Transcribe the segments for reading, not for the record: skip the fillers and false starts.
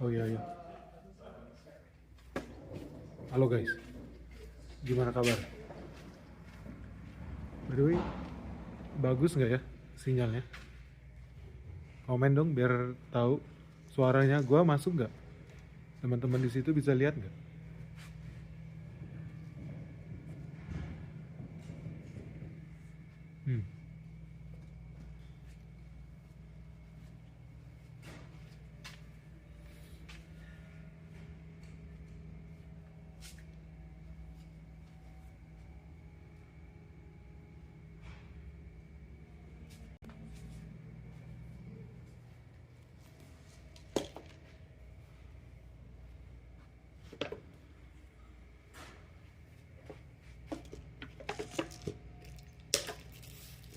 Oh iya iya. Halo guys, gimana kabar? By the way, bagus nggak ya sinyalnya? Komen dong biar tahu suaranya gua masuk nggak? Teman-teman di situ bisa lihat nggak? Hmm.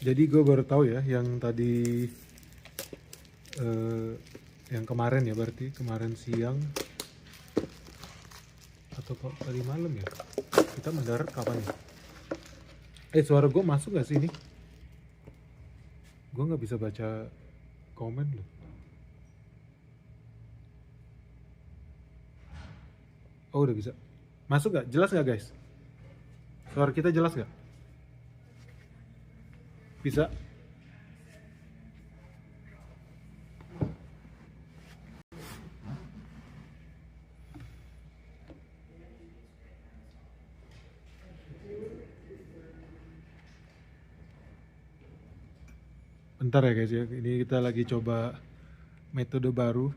Jadi gue baru tahu ya yang tadi eh, yang kemarin ya berarti kemarin siang atau kok tadi malam ya kita mendarat kapan ya? Suara gue masuk nggak sih ini? Gue nggak bisa baca komen loh. Oh udah bisa. Masuk nggak? Jelas nggak guys? Suara kita jelas nggak? Bisa? Bentar ya guys ya, ini kita lagi coba metode baru.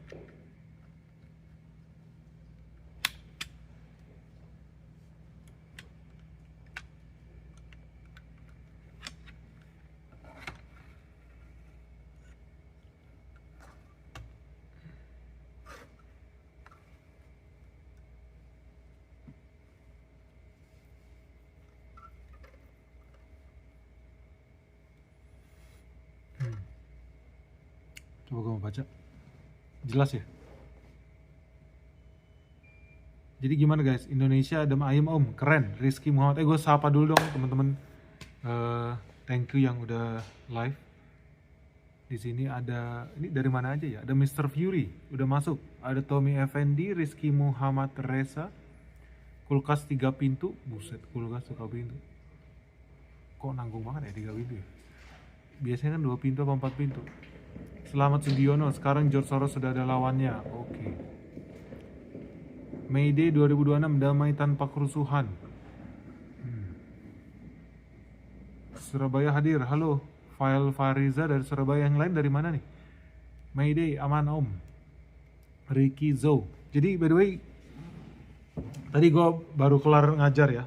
Coba gue mau baca. Jelas ya? Jadi gimana guys? Indonesia adem ayem om, keren. Rizky Muhammad. Gue sapa dulu dong teman-teman. Thank you yang udah live. Di sini ada, ini dari mana aja ya? Ada Mr. Fury, udah masuk. Ada Tommy Effendi, Rizky Muhammad Reza. Kulkas 3 pintu, buset kulkas 3 pintu. Kok nanggung banget ya 3 pintu ya? Biasanya kan 2 pintu atau 4 pintu. Selamat Sugiono, sekarang George Soros sudah ada lawannya. Oke. Mayday 2026, damai tanpa kerusuhan. Surabaya hadir, halo. File Fariza dari Surabaya, yang lain dari mana nih? Mayday, aman om. Ricky Zo. Jadi by the way, tadi gue baru kelar ngajar ya.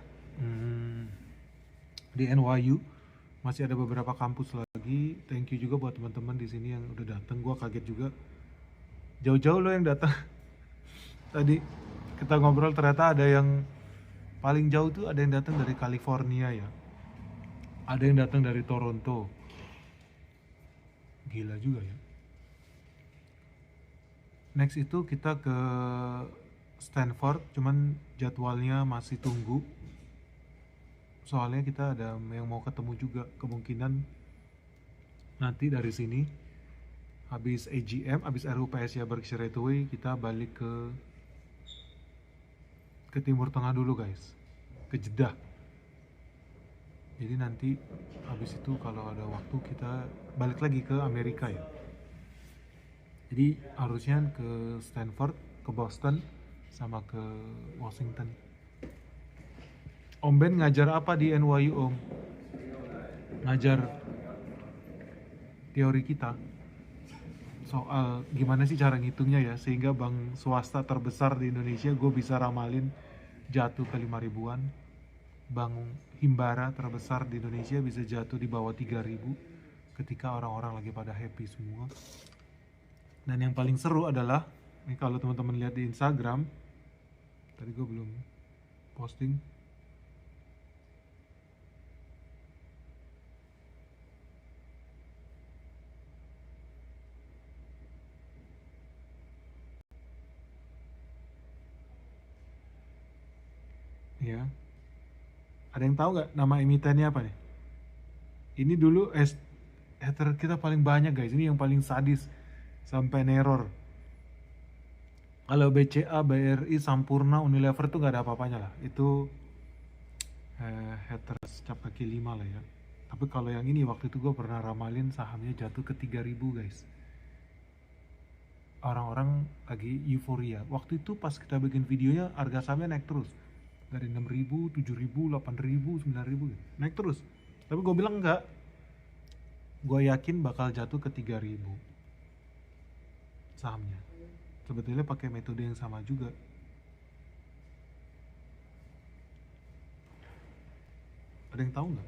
Di NYU. Masih ada beberapa kampus lagi. Thank you juga buat teman-teman di sini yang udah datang. Gue kaget juga. Jauh-jauh lo yang datang. Tadi kita ngobrol ternyata ada yang paling jauh tuh ada yang datang dari California ya. Ada yang datang dari Toronto. Gila juga ya. Next itu kita ke Stanford, cuman jadwalnya masih tunggu. Soalnya kita ada yang mau ketemu juga, kemungkinan nanti dari sini habis AGM, habis RUPS ya Berkshire Hathaway, kita balik ke Timur Tengah dulu guys, ke Jeddah. Jadi nanti habis itu kalau ada waktu kita balik lagi ke Amerika ya. Jadi harusnya ke Stanford, ke Boston, sama ke Washington. Om Ben ngajar apa di NYU om? Ngajar teori kita soal gimana sih cara ngitungnya ya, sehingga bank swasta terbesar di Indonesia gue bisa ramalin jatuh ke 5 ribuan, bank himbara terbesar di Indonesia bisa jatuh di bawah 3.000 ketika orang-orang lagi pada happy semua. Dan yang paling seru adalah, ini kalau teman-teman lihat di Instagram, tadi gue belum posting. Ya, ada yang tahu nggak nama emitennya apa nih? Ini dulu hater kita paling banyak guys, ini yang paling sadis sampai neror. Kalau BCA, BRI, Sampurna, Unilever tuh nggak ada apa-apanya lah. Itu haters cap kaki 5 lah ya. Tapi kalau yang ini waktu itu gue pernah ramalin sahamnya jatuh ke 3.000 guys. Orang-orang lagi euforia. Waktu itu pas kita bikin videonya harga sahamnya naik terus. Dari 6.000, 7.000, 8.000, 9.000 gitu. Naik terus. Tapi gue bilang enggak. Gue yakin bakal jatuh ke 3.000 sahamnya. Sebetulnya pakai metode yang sama juga. Ada yang tahu nggak?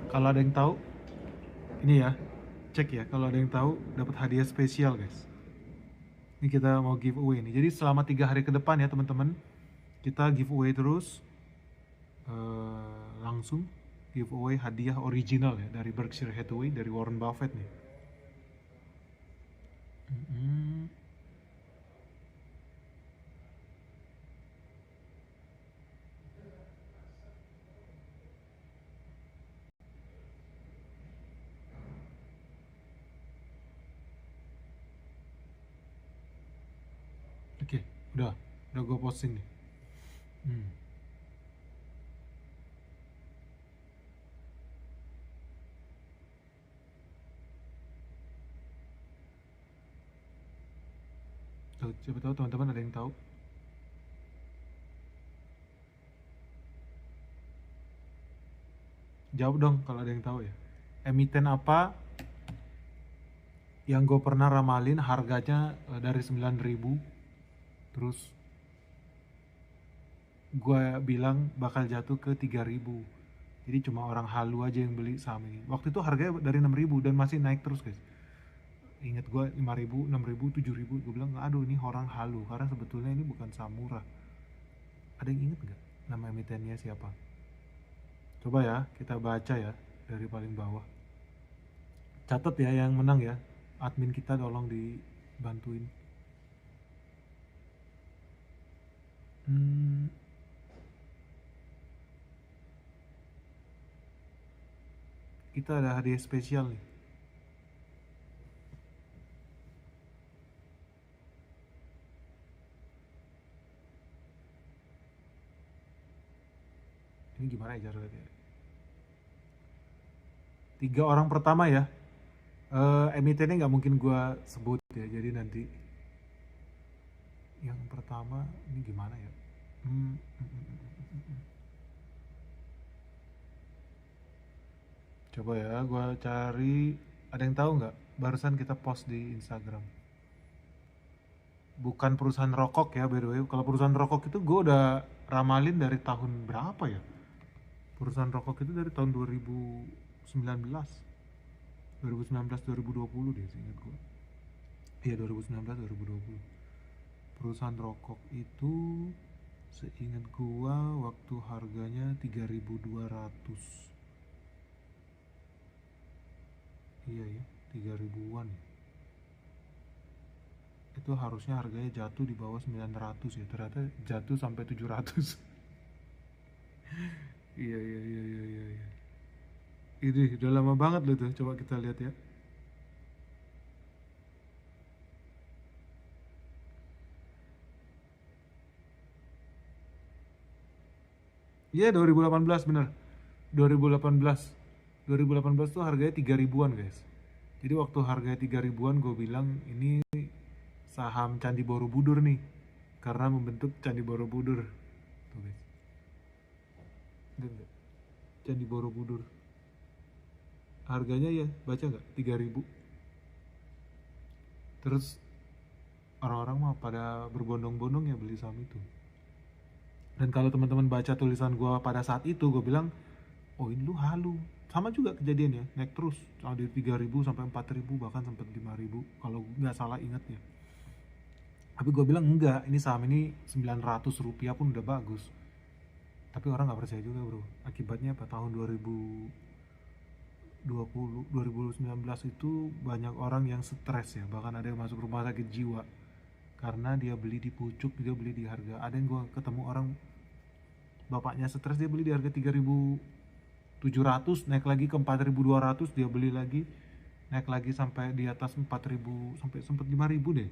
Kalau ada yang tahu, ini ya, cek ya. Kalau ada yang tahu, dapat hadiah spesial guys. Ini kita mau giveaway nih. Jadi selama 3 hari ke depan ya teman-teman, kita giveaway terus. Langsung giveaway hadiah original ya dari Berkshire Hathaway, dari Warren Buffett nih. Oke, udah gue posting nih. Tuh, siapa tahu teman-teman ada yang tahu. Jawab dong kalau ada yang tahu ya. Emiten apa yang gue pernah ramalin harganya dari 9.000, terus gue bilang bakal jatuh ke 3.000. Jadi cuma orang halu aja yang beli saham ini. Waktu itu harganya dari 6.000 dan masih naik terus guys. Ingat gue 5.000, 6.000, 7.000. Gue bilang aduh ini orang halu, karena sebetulnya ini bukan saham murah. Ada yang inget gak nama emitennya siapa? Coba ya kita baca ya dari paling bawah. Catat ya yang menang ya. Admin kita tolong dibantuin. Kita ada hadiah spesial nih. Ini gimana ya caranya? 3 orang pertama ya. Emitennya nggak mungkin gue sebut ya, jadi nanti yang pertama ini gimana ya? Coba ya, gue cari. Ada yang tahu nggak? Barusan kita post di Instagram. Bukan perusahaan rokok ya, by the way. Kalau perusahaan rokok itu gue udah ramalin dari tahun berapa ya? Perusahaan rokok itu dari tahun 2019, 2020 deh seingat gue. Iya 2019, 2020. Perusahaan rokok itu seingat gue waktu harganya 3.200. Iya ya, 3.000-an ya. Itu harusnya harganya jatuh di bawah 900 ya, ternyata jatuh sampai 700. Iya. Ini udah lama banget loh tuh, coba kita lihat ya. Iya 2018 bener. 2018 tuh harganya 3.000-an guys. Jadi waktu harganya 3.000-an gue bilang ini saham Candi Borobudur nih, karena membentuk Candi Borobudur. Tuh guys. Lihat nggak? Candi Borobudur. Harganya ya, baca nggak? 3.000. Terus orang-orang mah pada berbondong-bondong ya beli saham itu. Dan kalau teman-teman baca tulisan gue pada saat itu, gue bilang, oh ini lu halu. Sama juga kejadian ya, naik terus. Dari 3.000 sampai 4.000, bahkan sampai 5.000 kalau nggak salah ingatnya. Tapi gue bilang enggak, ini saham ini 900 rupiah pun udah bagus. Tapi orang nggak percaya juga bro. Akibatnya apa? Tahun 2020 2019 itu banyak orang yang stres ya, bahkan ada yang masuk rumah sakit jiwa karena dia beli di pucuk, dia beli di harga, ada yang gue ketemu orang bapaknya stres, dia beli di harga 3.700, naik lagi ke 4.200, dia beli lagi, naik lagi sampai di atas 4.000, sampai sempet 5.000 deh.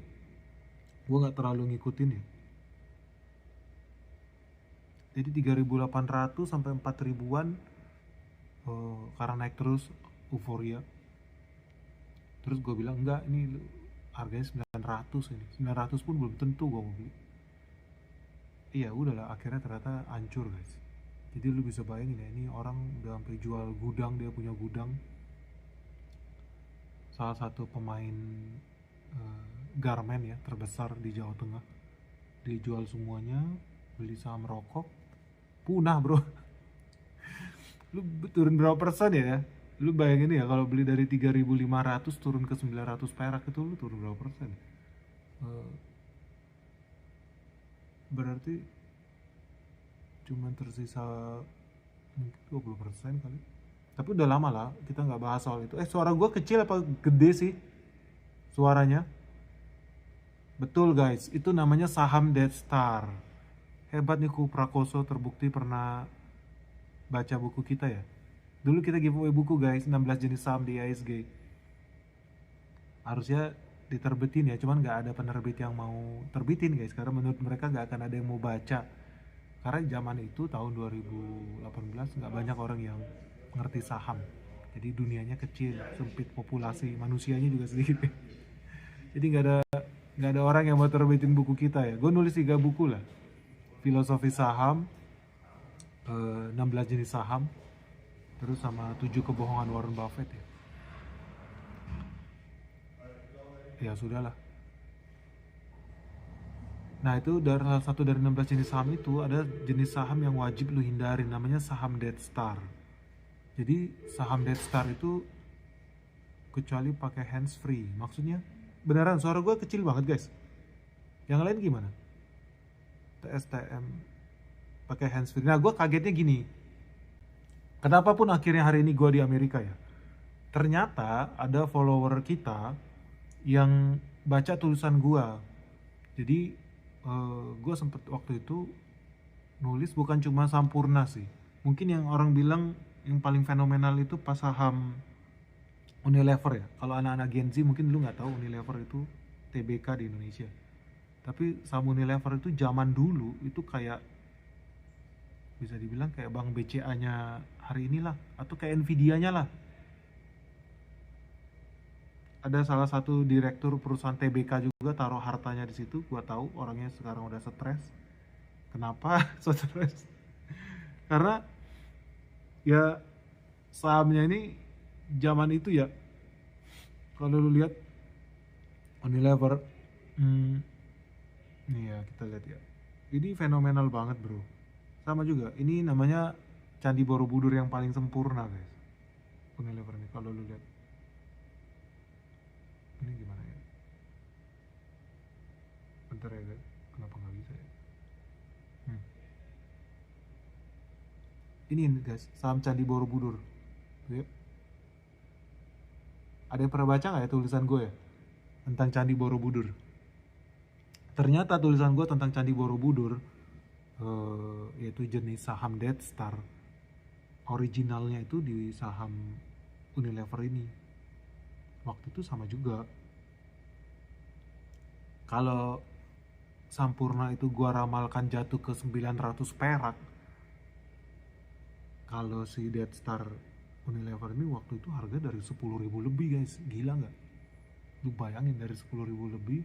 Gue nggak terlalu ngikutin ya, jadi 3.800 sampai 4.000-an, karena naik terus euforia. Terus gue bilang enggak, ini harganya 900, ini 900 pun belum tentu gue mau beli. Iya udahlah, akhirnya ternyata hancur guys. Jadi lu bisa bayangin ya, ini orang udah sampai jual gudang, dia punya gudang. Salah satu pemain garmen ya terbesar di Jawa Tengah, dia jual semuanya, beli saham rokok, punah bro. Lu turun berapa persen ya? Lu bayangin ya, kalau beli dari 3.500 turun ke 900 perak, itu lu turun berapa persen? Eh, Berarti cuma tersisa mungkin 20% kali. Tapi udah lama lah kita nggak bahas soal itu. Suara gue kecil apa gede sih suaranya? Betul guys, itu namanya saham Dead Star. Hebat nih Prakoso, terbukti pernah baca buku kita ya. Dulu kita giveaway buku guys, 16 jenis saham di ISG. Harusnya diterbitin ya, cuman nggak ada penerbit yang mau terbitin guys, karena menurut mereka nggak akan ada yang mau baca. Karena zaman itu tahun 2018 nggak banyak orang yang ngerti saham. Jadi dunianya kecil, sempit, populasi manusianya juga sedikit. Jadi nggak ada orang yang mau terbitin buku kita ya. Gue nulis 3 buku lah. Filosofi saham, 16 jenis saham, terus sama 7 kebohongan Warren Buffett ya. Ya sudahlah. Nah itu dari salah satu dari 16 jenis saham itu, ada jenis saham yang wajib lu hindarin, namanya saham Dead Star. Jadi saham Dead Star itu kecuali pakai hands free. Maksudnya beneran suara gue kecil banget guys. Yang lain gimana? TSTM pakai hands free. Nah gue kagetnya gini, kenapa pun akhirnya hari ini gue di Amerika ya, ternyata ada follower kita yang baca tulisan gue. Jadi gue sempet waktu itu nulis bukan cuma Sampurna sih, mungkin yang orang bilang yang paling fenomenal itu pas saham Unilever ya. Kalau anak-anak Gen Z mungkin lu nggak tahu, Unilever itu TBK di Indonesia. Tapi saham Unilever itu zaman dulu itu kayak, bisa dibilang kayak bank BCA-nya hari inilah, atau kayak Nvidia-nya lah. Ada salah satu direktur perusahaan TBK juga taruh hartanya di situ. Gua tahu orangnya sekarang udah stres. Kenapa stres? Karena ya sahamnya ini zaman itu ya, kalau lu lihat Unilever, nih ya kita lihat ya, ini fenomenal banget bro. Sama juga, ini namanya Candi Borobudur yang paling sempurna guys, Unilever ini. Kalau lu lihat ini gimana ya, bentar ya guys, kenapa nggak bisa ya. Ini guys, saham Candi Borobudur ya. Ada yang pernah baca nggak ya tulisan gue ya tentang Candi Borobudur? Ternyata tulisan gue tentang Candi Borobudur, yaitu jenis saham Dead Star, originalnya itu di saham Unilever ini. Waktu itu sama juga. Kalau Sampurna itu gua ramalkan jatuh ke 900 perak, kalau si Dead Star Unilever ini waktu itu harga dari 10.000 lebih guys. Gila nggak? Lu bayangin, dari 10.000 lebih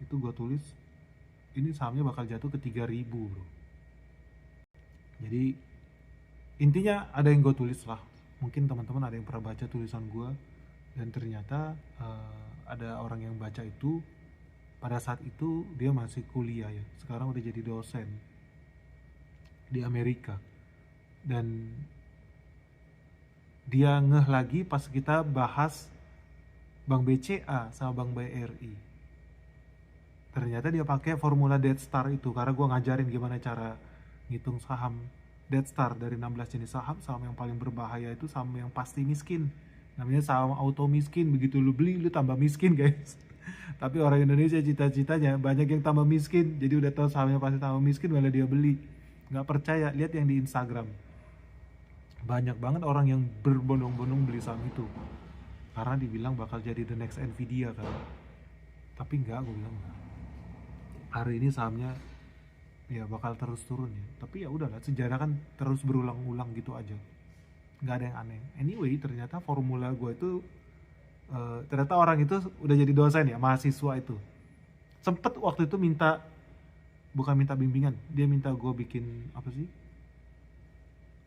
itu gua tulis ini sahamnya bakal jatuh ke 3.000 bro. Jadi intinya ada yang gue tulis lah, mungkin teman-teman ada yang pernah baca tulisan gue, dan ternyata ada orang yang baca itu pada saat itu dia masih kuliah ya, sekarang udah jadi dosen di Amerika, dan dia ngeh lagi pas kita bahas Bank BCA sama Bank BRI. Ternyata dia pakai formula Dead Star itu, karena gue ngajarin gimana cara ngitung saham Dead Star dari 16 jenis saham. Saham yang paling berbahaya itu saham yang pasti miskin. Namanya saham auto miskin, begitu lu beli lu tambah miskin guys. Tapi orang Indonesia cita-citanya banyak yang tambah miskin, jadi udah tahu sahamnya pasti tambah miskin malah dia beli. Nggak percaya, lihat yang di Instagram, banyak banget orang yang berbondong-bondong beli saham itu karena dibilang bakal jadi the next Nvidia kan. Tapi enggak, gue bilang enggak. Hari ini sahamnya ya bakal terus turun ya, tapi ya udahlah, sejarah kan terus berulang-ulang gitu aja, nggak ada yang aneh. Anyway, ternyata formula gue itu ternyata orang itu udah jadi dosen ya, mahasiswa itu sempet waktu itu minta, bukan minta bimbingan, dia minta gue bikin apa sih,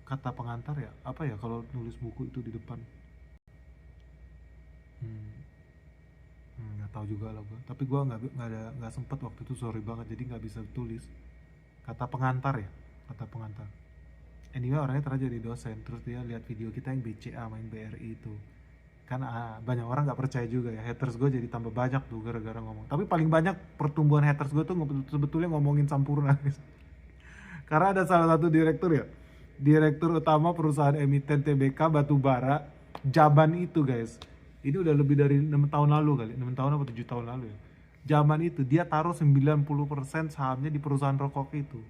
kata pengantar ya, apa ya kalau nulis buku itu di depan. hmm, nggak tahu juga lah gue, tapi gue nggak sempet waktu itu, sorry banget, jadi nggak bisa tulis kata pengantar ya, kata pengantar. Anyway, orangnya ternyata jadi dosen, terus dia lihat video kita yang BCA main BRI itu kan. Banyak orang nggak percaya juga ya, haters gue jadi tambah banyak tuh gara-gara ngomong. Tapi paling banyak pertumbuhan haters gue tuh sebetulnya ngomongin Sampurna karena ada salah satu direktur ya, direktur utama perusahaan emiten TBK batubara Jaban itu guys. Ini udah lebih dari 6 tahun lalu kali, 6 tahun atau 7 tahun lalu ya. Zaman itu dia taruh 90% sahamnya di perusahaan rokok itu.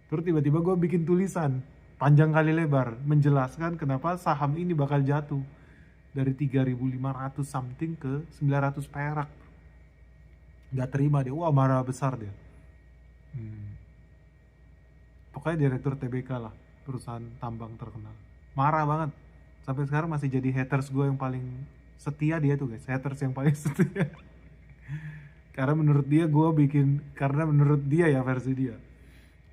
Terus tiba-tiba gue bikin tulisan panjang kali lebar menjelaskan kenapa saham ini bakal jatuh dari 3.500 something ke 900 perak. Nggak terima dia, wah marah besar dia. Pokoknya direktur TBK lah, perusahaan tambang terkenal, marah banget. Sampai sekarang masih jadi haters gue yang paling setia, dia tuh guys, haters yang paling setia. Karena menurut dia gue bikin, karena menurut dia ya, versi dia,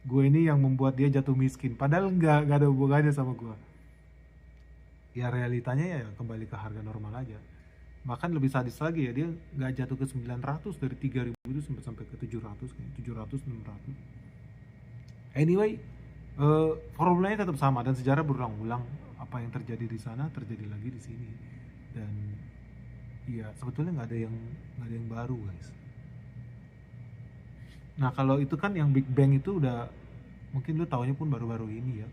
gue ini yang membuat dia jatuh miskin, padahal nggak ada hubungannya sama gue. Ya realitanya ya kembali ke harga normal aja. Bahkan lebih sadis lagi ya, dia nggak jatuh ke 900, dari 3.000 itu sampai ke 700, kayak 700 600. Anyway, formulanya tetap sama dan sejarah berulang-ulang. Apa yang terjadi di sana terjadi lagi di sini. Dan iya, sebetulnya nggak ada yang baru guys. Nah kalau itu kan yang Big Bang itu udah, mungkin lu taunya pun baru-baru ini ya.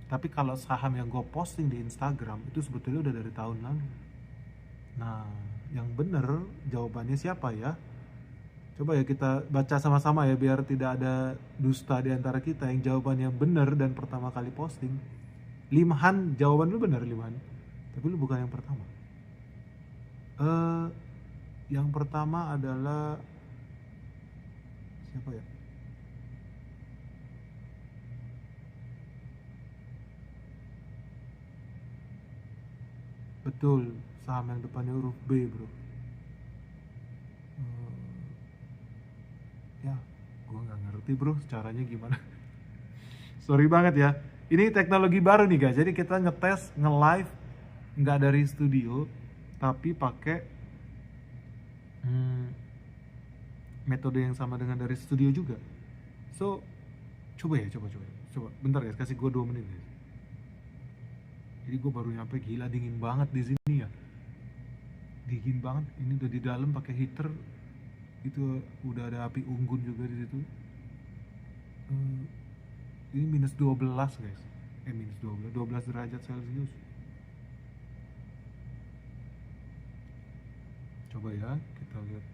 Tapi kalau saham yang gue posting di Instagram itu sebetulnya udah dari tahun lalu. Nah yang bener jawabannya siapa ya? Coba ya kita baca sama-sama ya, biar tidak ada dusta di antara kita. Yang jawaban yang benar dan pertama kali posting, Limhan, jawaban lu benar Limhan, tapi lu bukan yang pertama. Yang pertama adalah siapa ya? Betul, saham yang depannya huruf B bro. Ya, gue nggak ngerti bro caranya gimana. Sorry banget ya. Ini teknologi baru nih guys. Jadi kita ngetes, nge-live nggak dari studio, tapi pakai metode yang sama dengan dari studio juga. So, coba ya, coba. Bentar guys, kasih gue 2 menit guys. Jadi gue baru nyampe, gila dingin banget di sini ya. Dingin banget. Ini udah di dalam pakai heater. Itu udah ada api unggun juga di situ. Ini minus 12 guys. Minus 12 derajat Celcius. Coba ya, kita lihat.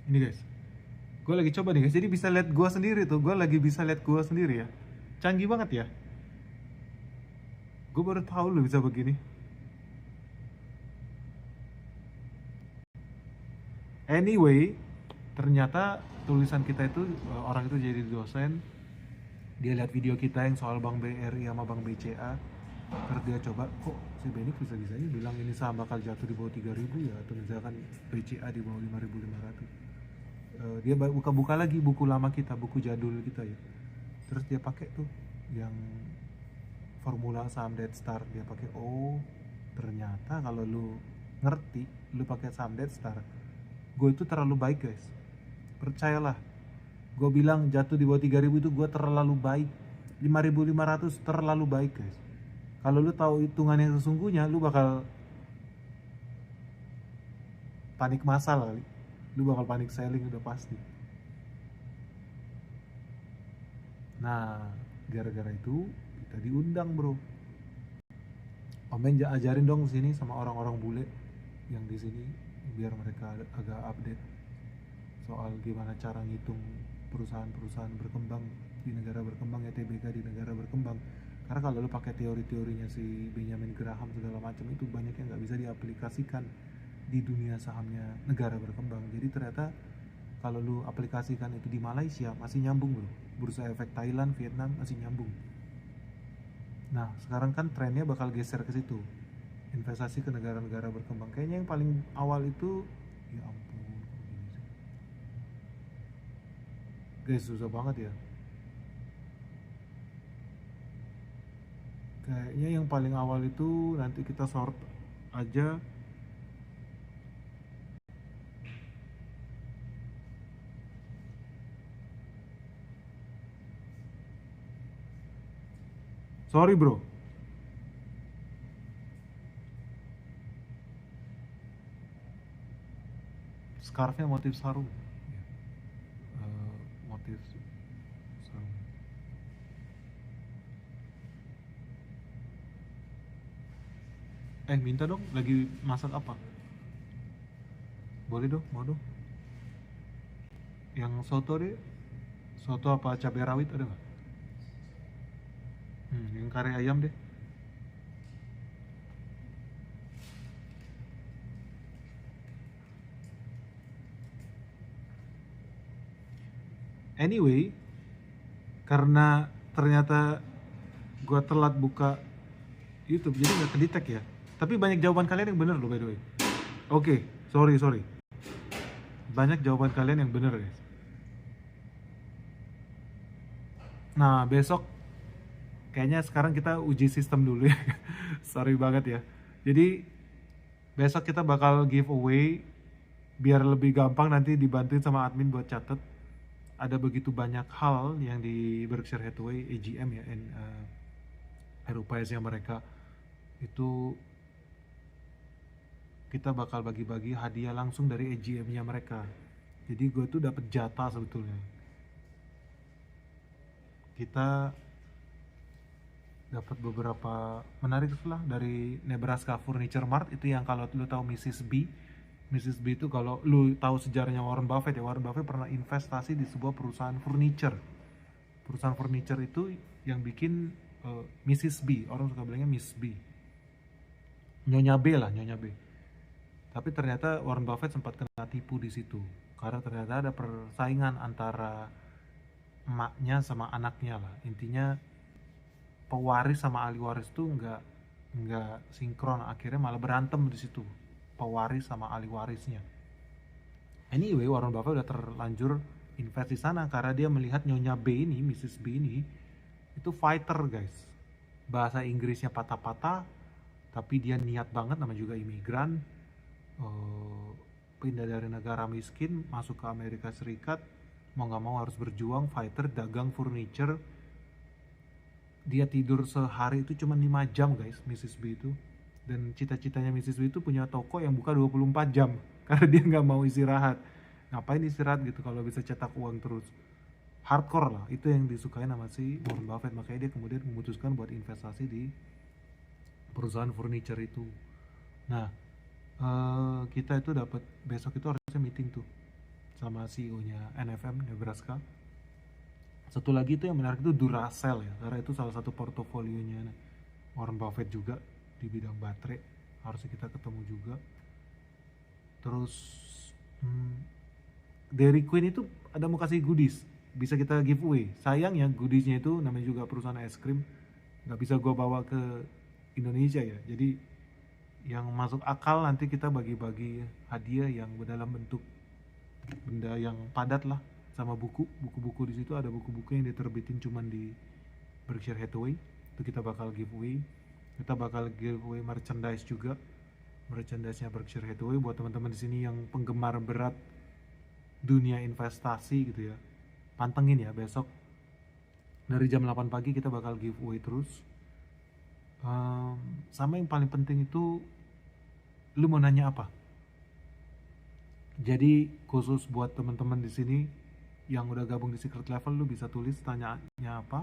Ini guys, gue lagi coba nih guys, jadi bisa lihat gue sendiri tuh, gue lagi bisa lihat gue sendiri ya, canggih banget ya. Gue baru tahu lo bisa begini. Anyway, ternyata tulisan kita itu, orang itu jadi dosen, dia lihat video kita yang soal Bank BRI sama Bank BCA, terus dia coba, kok si Benik bisa-bisanya bilang ini saham bakal jatuh di bawah 3.000 ya, atau misalkan BCA di bawah 5.500. Dia buka-buka lagi buku lama kita, buku jadul kita ya, terus dia pakai tuh yang formula saham Dead Star, dia pakai. Oh ternyata kalau lu ngerti, lu pakai saham Dead Star, gue itu terlalu baik guys, percayalah. Gue bilang jatuh di bawah 3.000 itu gue terlalu baik. 5.500 terlalu baik guys. Kalau lu tahu hitungan yang sesungguhnya, lu bakal panik massal kali. Lu bakal panik selling udah pasti. Nah, gara-gara itu kita diundang bro. Om Ben ajarin dong sini sama orang-orang bule yang di sini biar mereka agak update soal gimana cara ngitung perusahaan-perusahaan berkembang di negara berkembang ya, TBK di negara berkembang. Karena kalau lu pakai teori-teorinya si Benjamin Graham segala macam itu banyak yang nggak bisa diaplikasikan di dunia sahamnya negara berkembang. Jadi ternyata kalau lu aplikasikan itu di Malaysia masih nyambung bro. Bursa efek Thailand, Vietnam masih nyambung. Nah sekarang kan trennya bakal geser ke situ, investasi ke negara-negara berkembang. Kayaknya yang paling awal itu, ya ampun guys, susah banget ya. Kayaknya yang paling awal itu nanti kita sort aja. Sorry bro. Scarfnya motif sarung. Motif sarung. Minta dong, lagi masak apa? Boleh dong, mau dong. Yang soto deh. Soto apa cabai rawit ada nggak? Yang kare ayam deh. Anyway, karena ternyata gue telat buka YouTube jadi nggak kedetek ya. Tapi banyak jawaban kalian yang bener loh by the way. Oke, sorry. Banyak jawaban kalian yang bener guys. Nah besok kayaknya sekarang kita uji sistem dulu ya. Sorry banget ya. Jadi besok kita bakal giveaway biar lebih gampang nanti dibantuin sama admin buat catet. Ada begitu banyak hal yang di Berkshire Hathaway AGM ya, RUPS-nya mereka itu kita bakal bagi-bagi hadiah langsung dari AGM-nya mereka. Jadi gue tuh dapet jatah sebetulnya. Kita dapat beberapa menarik lah dari Nebraska Furniture Mart itu yang kalau lu tahu Mrs. B itu kalau lu tahu sejarahnya Warren Buffett ya, Warren Buffett pernah investasi di sebuah perusahaan furniture. Perusahaan furniture itu yang bikin Mrs. B, orang suka bilangnya Miss B. Nyonya B. Tapi ternyata Warren Buffett sempat kena tipu di situ. Karena ternyata ada persaingan antara emaknya sama anaknya lah. Intinya pewaris sama ahli waris tuh nggak sinkron, akhirnya malah berantem di situ pewaris sama ahli warisnya. Anyway, Warren Buffett udah terlanjur invest di sana karena dia melihat Nyonya B ini, Mrs. B ini itu fighter guys. Bahasa Inggrisnya patah-patah, tapi dia niat banget, namanya juga imigran, pindah dari negara miskin masuk ke Amerika Serikat, mau nggak mau harus berjuang, fighter, dagang furniture. Dia tidur sehari itu cuma 5 jam guys, Mrs. B itu. Dan cita-citanya Mrs. B itu punya toko yang buka 24 jam karena dia nggak mau istirahat. Ngapain istirahat gitu kalau bisa cetak uang terus. Hardcore lah, itu yang disukai sama si Warren Buffett. Makanya dia kemudian memutuskan buat investasi di perusahaan furniture itu. Nah, kita itu dapat besok itu harusnya meeting tuh sama CEO-nya NFM Nebraska. Satu lagi itu yang menarik itu Duracell ya, karena itu salah satu portofolionya Warren Buffett juga di bidang baterai, harusnya kita ketemu juga. Terus Dairy Queen itu ada mau kasih goodies, bisa kita giveaway. Sayangnya goodiesnya itu namanya juga perusahaan es krim, nggak bisa gua bawa ke Indonesia ya. Jadi yang masuk akal nanti kita bagi-bagi hadiah yang dalam bentuk benda yang padat lah, sama buku-buku di situ ada buku-buku yang diterbitin cuman di Berkshire Hathaway, itu kita bakal giveaway. Kita bakal giveaway merchandise juga, merchandise-nya Berkshire Hathaway buat teman-teman di sini yang penggemar berat dunia investasi gitu ya. pantengin ya, besok dari jam 8 pagi kita bakal giveaway terus. Sama yang paling penting itu, lu mau nanya apa? Jadi khusus buat teman-teman di sini yang udah gabung di secret level, lu bisa tulis tanyanya apa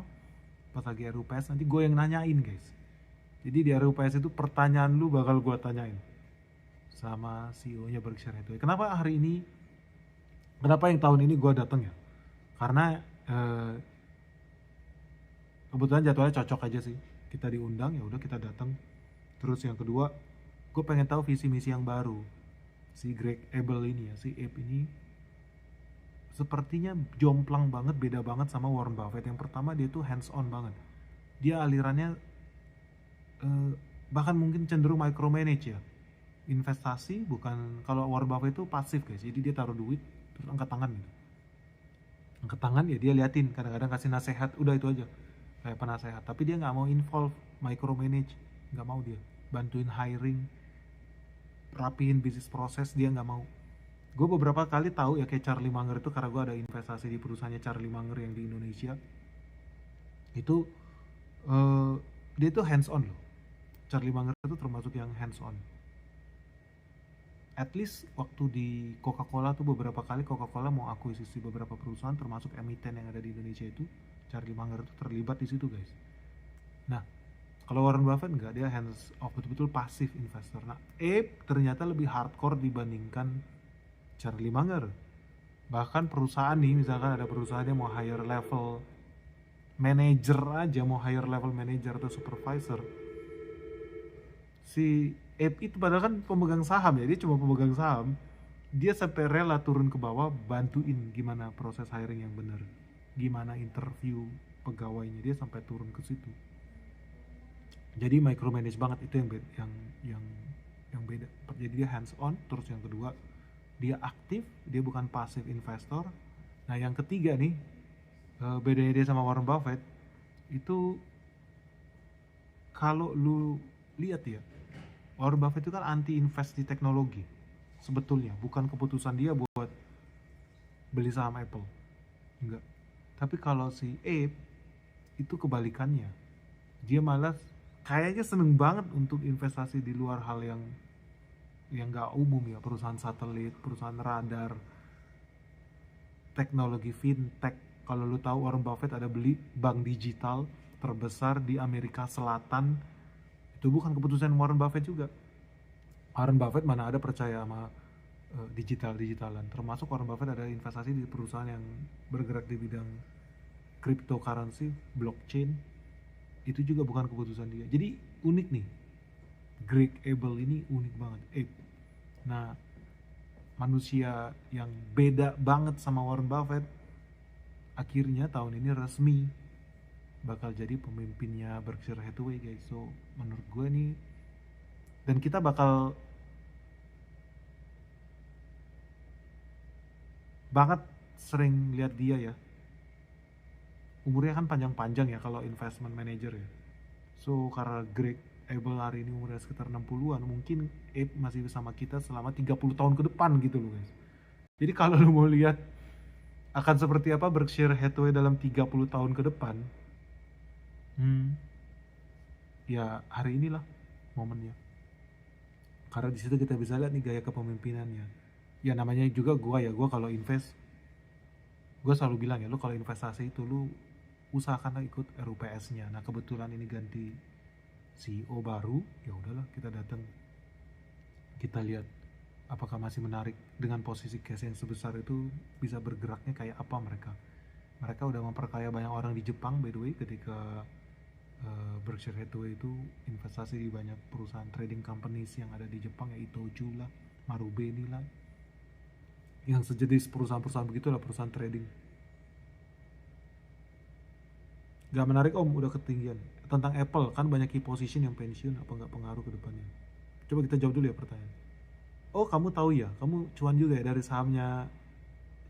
pas lagi RUPS, nanti gue yang nanyain guys. Jadi di RUPS itu pertanyaan lu bakal gue tanyain sama CEO-nya Berkshire Hathaway. Kenapa yang tahun ini gue datang ya? Karena kebetulan jadwalnya cocok aja sih, kita diundang, ya udah kita datang. Terus yang kedua, gue pengen tahu visi misi yang baru si Greg Abel ini ya, si Abe ini sepertinya jomplang banget, beda banget sama Warren Buffett. Yang pertama, dia tuh hands on banget, dia alirannya bahkan mungkin cenderung micromanage ya, investasi. Bukan, kalau Warren Buffett itu pasif guys, jadi dia taruh duit terus angkat tangan gitu, angkat tangan ya dia liatin, kadang-kadang kasih nasihat, udah itu aja kayak penasehat. Tapi dia nggak mau involve micromanage, nggak mau dia bantuin hiring, rapihin bisnis proses, dia nggak mau. Gue beberapa kali tahu ya, kayak Charlie Munger itu, karena gue ada investasi di perusahaannya Charlie Munger yang di Indonesia itu. Dia tuh hands on loh, Charlie Munger itu termasuk yang hands on. At least waktu di Coca-Cola tuh beberapa kali Coca-Cola mau akuisisi beberapa perusahaan termasuk emiten yang ada di Indonesia itu, Charlie Munger itu terlibat di situ guys. Nah, kalau Warren Buffett enggak, dia hands off, betul-betul pasif investor. Nah, Abe ternyata lebih hardcore dibandingkan Charlie Munger. Bahkan perusahaan nih, misalkan ada perusahaan yang mau hire level manager aja, mau hire level manager atau supervisor, si Abe itu padahal kan pemegang saham ya, dia cuma pemegang saham, dia sampai rela turun ke bawah bantuin gimana proses hiring yang benar, gimana interview pegawainya, dia sampai turun ke situ. Jadi micromanage banget, itu yang beda. Jadi dia hands on. Terus yang kedua, dia aktif, dia bukan passive investor. Nah yang ketiga nih, bedanya dia sama Warren Buffett itu, kalau lu lihat ya, Warren Buffett itu kan anti invest di teknologi sebetulnya, bukan keputusan dia buat beli saham Apple, enggak. Tapi kalau si Abe itu kebalikannya, dia malah kayaknya seneng banget untuk investasi di luar hal yang nggak umum ya, perusahaan satelit, perusahaan radar, teknologi fintech. Kalau lu tahu, Warren Buffett ada beli bank digital terbesar di Amerika Selatan, itu bukan keputusan Warren Buffett juga. Warren Buffett mana ada percaya sama digitalan. Termasuk Warren Buffett ada investasi di perusahaan yang bergerak di bidang cryptocurrency, blockchain, itu juga bukan keputusan dia. Jadi unik nih, Greg Abel ini unik banget, Abe. Nah, manusia yang beda banget sama Warren Buffett akhirnya tahun ini resmi bakal jadi pemimpinnya Berkshire Hathaway guys. So menurut gue nih, dan kita bakal banget sering lihat dia ya, umurnya kan panjang-panjang ya kalau investment manager ya. So karena Greg Abel hari ini umurnya sekitar 60-an, mungkin Abe masih bersama kita selama 30 tahun ke depan gitu loh guys. Jadi kalau lu mau lihat akan seperti apa Berkshire Hathaway dalam 30 tahun ke depan, ya hari inilah momennya. Karena di situ kita bisa lihat nih gaya kepemimpinannya. Ya namanya juga gua kalau invest, gue selalu bilang ya, lu kalau investasi itu lu usahakan ikut RUPS-nya. Nah kebetulan ini ganti CEO baru, ya udahlah kita datang, kita lihat apakah masih menarik dengan posisi cash yang sebesar itu, bisa bergeraknya kayak apa mereka. Mereka udah memperkaya banyak orang di Jepang by the way, ketika Berkshire Hathaway itu investasi di banyak perusahaan trading companies yang ada di Jepang, ya Itochu lah, Marubeni lah, yang sejenis perusahaan-perusahaan begitulah, perusahaan trading. Gak menarik om, udah ketinggian. Tentang Apple, kan banyak key position yang pensiun, apa nggak pengaruh ke depannya? Coba kita jawab dulu ya pertanyaan. Oh kamu tahu ya, kamu cuan juga ya dari sahamnya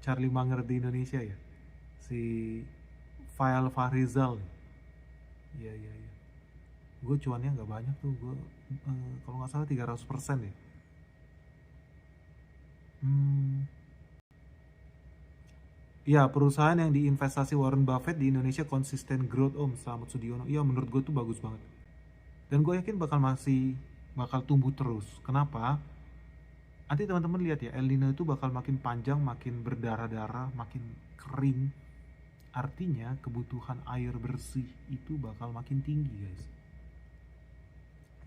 Charlie Munger di Indonesia ya, si Faisal Fahrizal. Iya. Gue cuannya nggak banyak tuh, gue kalau nggak salah 300% ya. Ya, perusahaan yang diinvestasi Warren Buffett di Indonesia konsisten growth Om, Selamat Sudiono. Iya, menurut gue tuh bagus banget. Dan gue yakin bakal tumbuh terus. Kenapa? Nanti teman-teman lihat ya, El Nino itu bakal makin panjang, makin berdarah-darah, makin kering. Artinya kebutuhan air bersih itu bakal makin tinggi guys.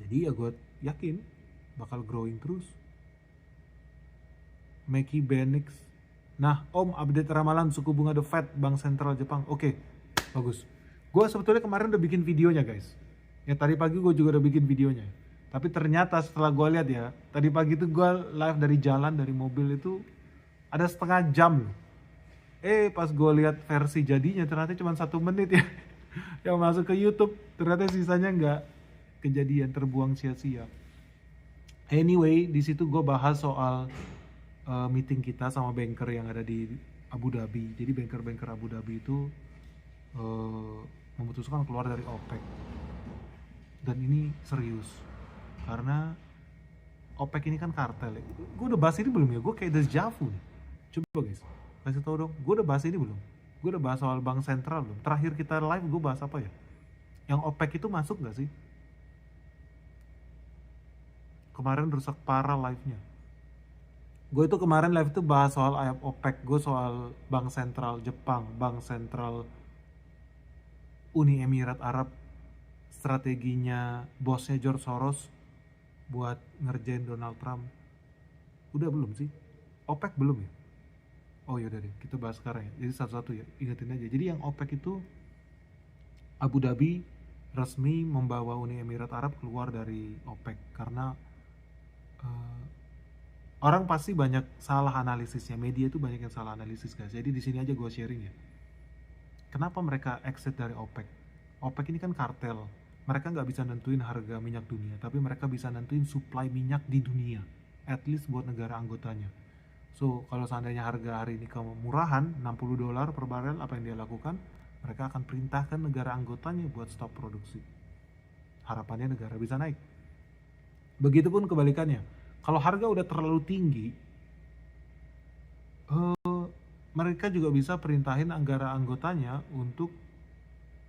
Jadi ya gue yakin bakal growing terus. Meki Benix. Nah, Om, update ramalan suku bunga The Fed, Bank Sentral Jepang. Oke, bagus. Gue sebetulnya kemarin udah bikin videonya guys. Ya tadi pagi gue juga udah bikin videonya. Tapi ternyata setelah gue lihat ya, tadi pagi itu gue live dari jalan, dari mobil itu ada setengah jam loh. Pas gue lihat versi jadinya ternyata cuma 1 menit ya. Yang masuk ke YouTube, ternyata sisanya nggak kejadian, terbuang sia-sia. Anyway, di situ gue bahas soal meeting kita sama banker yang ada di Abu Dhabi. Jadi banker-banker Abu Dhabi itu memutuskan keluar dari OPEC. Dan ini serius, karena OPEC ini kan kartel ya. Gue udah bahas ini belum ya? Gue kayak deja vu nih. Coba guys, kasih tau dong. Gue udah bahas ini belum? Gue udah bahas soal bank sentral belum? Terakhir kita live gue bahas apa ya? Yang OPEC itu masuk gak sih? Kemarin rusak parah live-nya. Gue itu kemarin live itu bahas soal OPEC, gue soal bank sentral Jepang, bank sentral Uni Emirat Arab, strateginya bosnya George Soros buat ngerjain Donald Trump. Udah belum sih? OPEC belum ya? Oh yaudah deh, kita bahas sekarang ya. Jadi satu-satu ya, ingetin aja. Jadi yang OPEC itu Abu Dhabi resmi membawa Uni Emirat Arab keluar dari OPEC karena orang pasti banyak salah analisisnya. Media itu banyak yang salah analisis guys. Jadi di sini aja gue sharing ya. Kenapa mereka exit dari OPEC? OPEC ini kan kartel. Mereka nggak bisa nentuin harga minyak dunia, tapi mereka bisa nentuin supply minyak di dunia. At least buat negara anggotanya. So, kalau seandainya harga hari ini kemurahan, $60 per barel, apa yang dia lakukan? Mereka akan perintahkan negara anggotanya buat stop produksi. Harapannya negara bisa naik. Begitupun kebalikannya. Kalau harga udah terlalu tinggi, mereka juga bisa perintahin anggara anggotanya untuk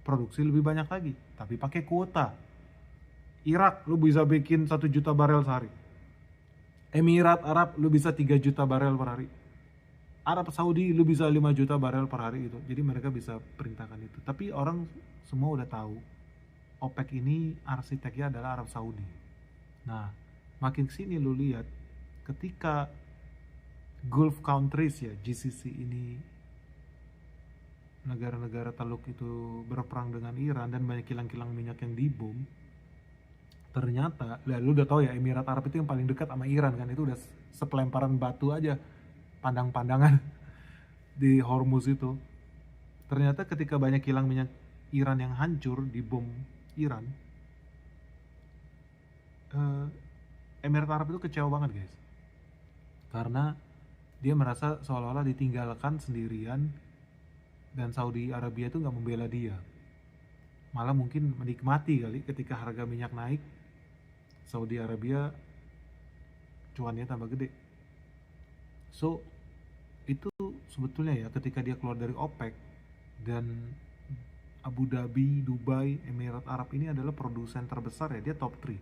produksi lebih banyak lagi, tapi pakai kuota. Irak lu bisa bikin 1 juta barel sehari. Emirat Arab lu bisa 3 juta barel per hari. Arab Saudi lu bisa 5 juta barel per hari gitu. Jadi mereka bisa perintahkan itu. Tapi orang semua udah tahu OPEC ini arsiteknya adalah Arab Saudi. Nah, makin kesini lu lihat ketika Gulf countries ya, GCC ini, negara-negara Teluk itu berperang dengan Iran dan banyak kilang-kilang minyak yang dibom. Ternyata, lu udah tahu ya, Emirat Arab itu yang paling dekat sama Iran kan, itu udah sepelemparan batu aja, pandang-pandangan di Hormuz itu. Ternyata ketika banyak kilang minyak Iran yang hancur dibom Iran, Emirat Arab itu kecewa banget guys, karena dia merasa seolah-olah ditinggalkan sendirian dan Saudi Arabia itu nggak membela dia, malah mungkin menikmati kali ketika harga minyak naik, Saudi Arabia cuannya tambah gede. So itu sebetulnya ya, ketika dia keluar dari OPEC, dan Abu Dhabi, Dubai, Emirat Arab ini adalah produsen terbesar ya, dia top 3,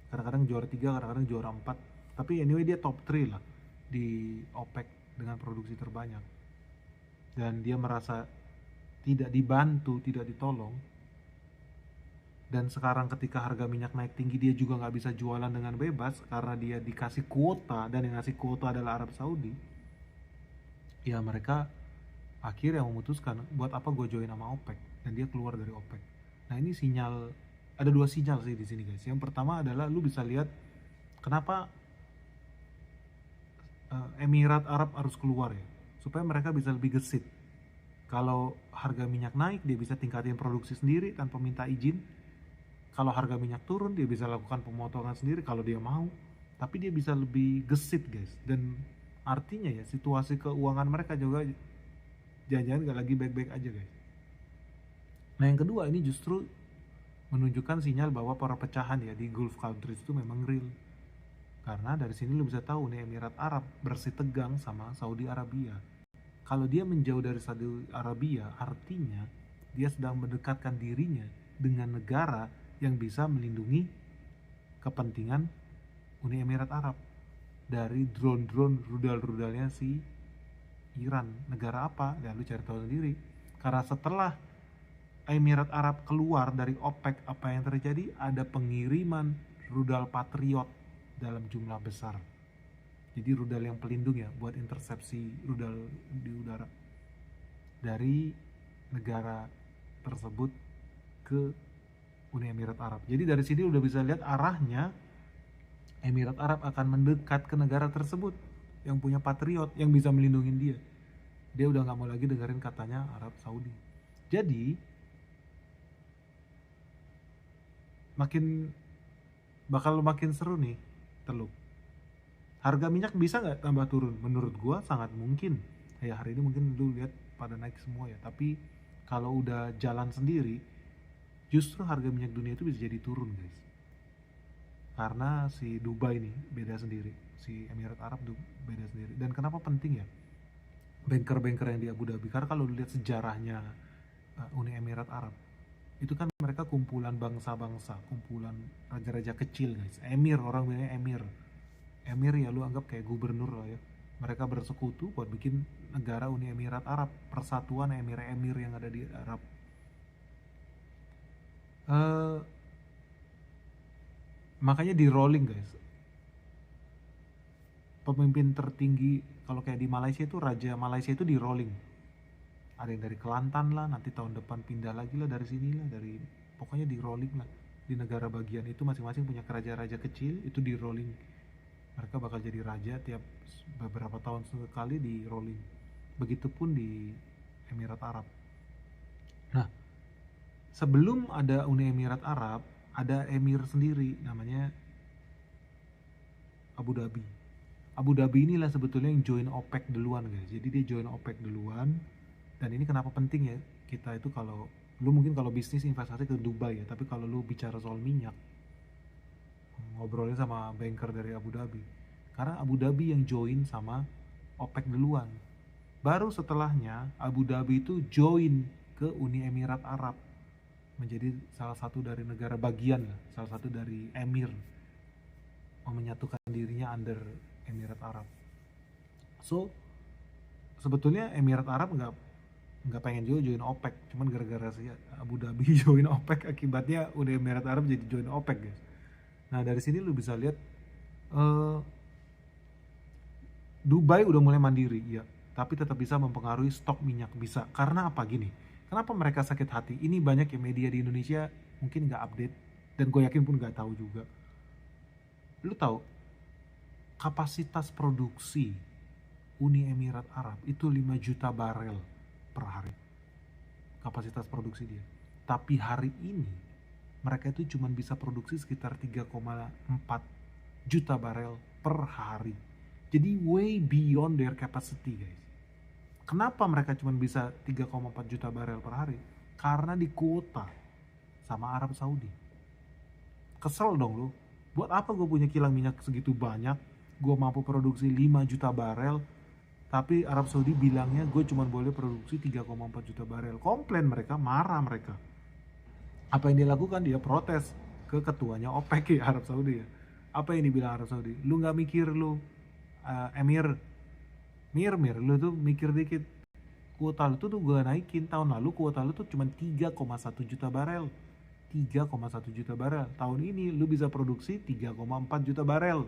kadang-kadang juara 3, kadang-kadang juara 4, tapi anyway dia top 3 lah di OPEC dengan produksi terbanyak. Dan dia merasa tidak dibantu, tidak ditolong. Dan sekarang ketika harga minyak naik tinggi, dia juga nggak bisa jualan dengan bebas karena dia dikasih kuota, dan yang ngasih kuota adalah Arab Saudi. Ya mereka akhirnya memutuskan, buat apa gue join sama OPEC, dan dia keluar dari OPEC. Nah ini sinyal, ada 2 sinyal sih di sini guys. Yang pertama adalah lu bisa lihat kenapa Emirat Arab harus keluar ya, supaya mereka bisa lebih gesit. Kalau harga minyak naik, dia bisa tingkatin produksi sendiri tanpa minta izin. Kalau harga minyak turun, dia bisa lakukan pemotongan sendiri kalau dia mau. Tapi dia bisa lebih gesit guys. Dan artinya ya, situasi keuangan mereka juga jangan-jangan gak lagi baik-baik aja guys. Nah yang kedua, ini justru menunjukkan sinyal bahwa perpecahan ya di Gulf countries itu memang real. Karena dari sini lu bisa tahu nih, Emirat Arab bersih tegang sama Saudi Arabia. Kalau dia menjauh dari Saudi Arabia, artinya dia sedang mendekatkan dirinya dengan negara yang bisa melindungi kepentingan Uni Emirat Arab dari drone-drone rudal-rudalnya si Iran. Negara apa? Ya lu cari tahu sendiri. Karena setelah Emirat Arab keluar dari OPEC, apa yang terjadi? Ada pengiriman rudal Patriot dalam jumlah besar. Jadi rudal yang pelindung ya, buat intersepsi rudal di udara dari negara tersebut ke Uni Emirat Arab. Jadi dari sini udah bisa lihat arahnya Emirat Arab akan mendekat ke negara tersebut yang punya Patriot, yang bisa melindungi dia. Dia udah gak mau lagi dengerin katanya Arab Saudi. Jadi bakal makin seru nih Teluk. Harga minyak bisa nggak tambah turun? Menurut gua sangat mungkin. Ya hari ini mungkin lu lihat pada naik semua ya. Tapi kalau udah jalan sendiri, justru harga minyak dunia itu bisa jadi turun guys. Karena si Dubai nih beda sendiri, si Emirat Arab beda sendiri. Dan kenapa penting ya? Banker-banker yang di Abu Dhabi. Karena kalau lu lihat sejarahnya Uni Emirat Arab, itu kan mereka kumpulan bangsa-bangsa, kumpulan raja-raja kecil guys. Emir, orang bilangnya emir. Emir ya lu anggap kayak gubernur lah ya. Mereka bersekutu buat bikin negara Uni Emirat Arab, persatuan emir-emir yang ada di Arab. Makanya di rolling guys. Pemimpin tertinggi kalau kayak di Malaysia itu, raja Malaysia itu di rolling. Ada yang dari Kelantan lah, nanti tahun depan pindah lagi lah dari sini lah, pokoknya di rolling lah. Di negara bagian itu masing-masing punya raja-raja kecil, itu di rolling. Mereka bakal jadi raja tiap beberapa tahun sekali di rolling. Begitupun di Emirat Arab. Nah, sebelum ada Uni Emirat Arab, ada emir sendiri namanya Abu Dhabi. Abu Dhabi inilah sebetulnya yang join OPEC duluan guys. Jadi dia join OPEC duluan. Dan ini kenapa penting ya? Kita itu kalau lu mungkin kalau bisnis investasi ke Dubai ya, tapi kalau lu bicara soal minyak, ngobrolnya sama banker dari Abu Dhabi. Karena Abu Dhabi yang join sama OPEC duluan. Baru setelahnya Abu Dhabi itu join ke Uni Emirat Arab. Menjadi salah satu dari negara bagian lah, salah satu dari emir. Menyatukan dirinya under Emirat Arab. So, sebetulnya Emirat Arab nggak pengen juga join OPEC, cuman gara-gara si Abu Dhabi join OPEC, akibatnya Uni Emirat Arab jadi join OPEC guys. Nah dari sini lu bisa lihat Dubai udah mulai mandiri ya, tapi tetap bisa mempengaruhi stok minyak. Bisa karena apa? Gini, kenapa mereka sakit hati? Ini banyak ya media di Indonesia mungkin nggak update, dan gue yakin pun nggak tahu juga. Lu tahu kapasitas produksi Uni Emirat Arab itu 5 juta barel per hari, kapasitas produksi dia. Tapi hari ini mereka itu cuma bisa produksi sekitar 3,4 juta barel per hari. Jadi way beyond their capacity guys. Kenapa mereka cuma bisa 3,4 juta barel per hari? Karena di kuota sama Arab Saudi. Kesel dong lu. Buat apa gue punya kilang minyak segitu banyak, gue mampu produksi 5 juta barel, tapi Arab Saudi bilangnya gue cuma boleh produksi 3,4 juta barel. Komplain mereka, marah mereka. Apa yang dia lakukan? Dia protes ke ketuanya OPEC ya, Arab Saudi ya. Apa yang dibilang Arab Saudi? Lu gak mikir lu, Emir, lu tuh mikir dikit. Kuota lu tuh gue naikin. Tahun lalu kuota lu tuh cuma 3,1 juta barel. 3,1 juta barel. Tahun ini lu bisa produksi 3,4 juta barel.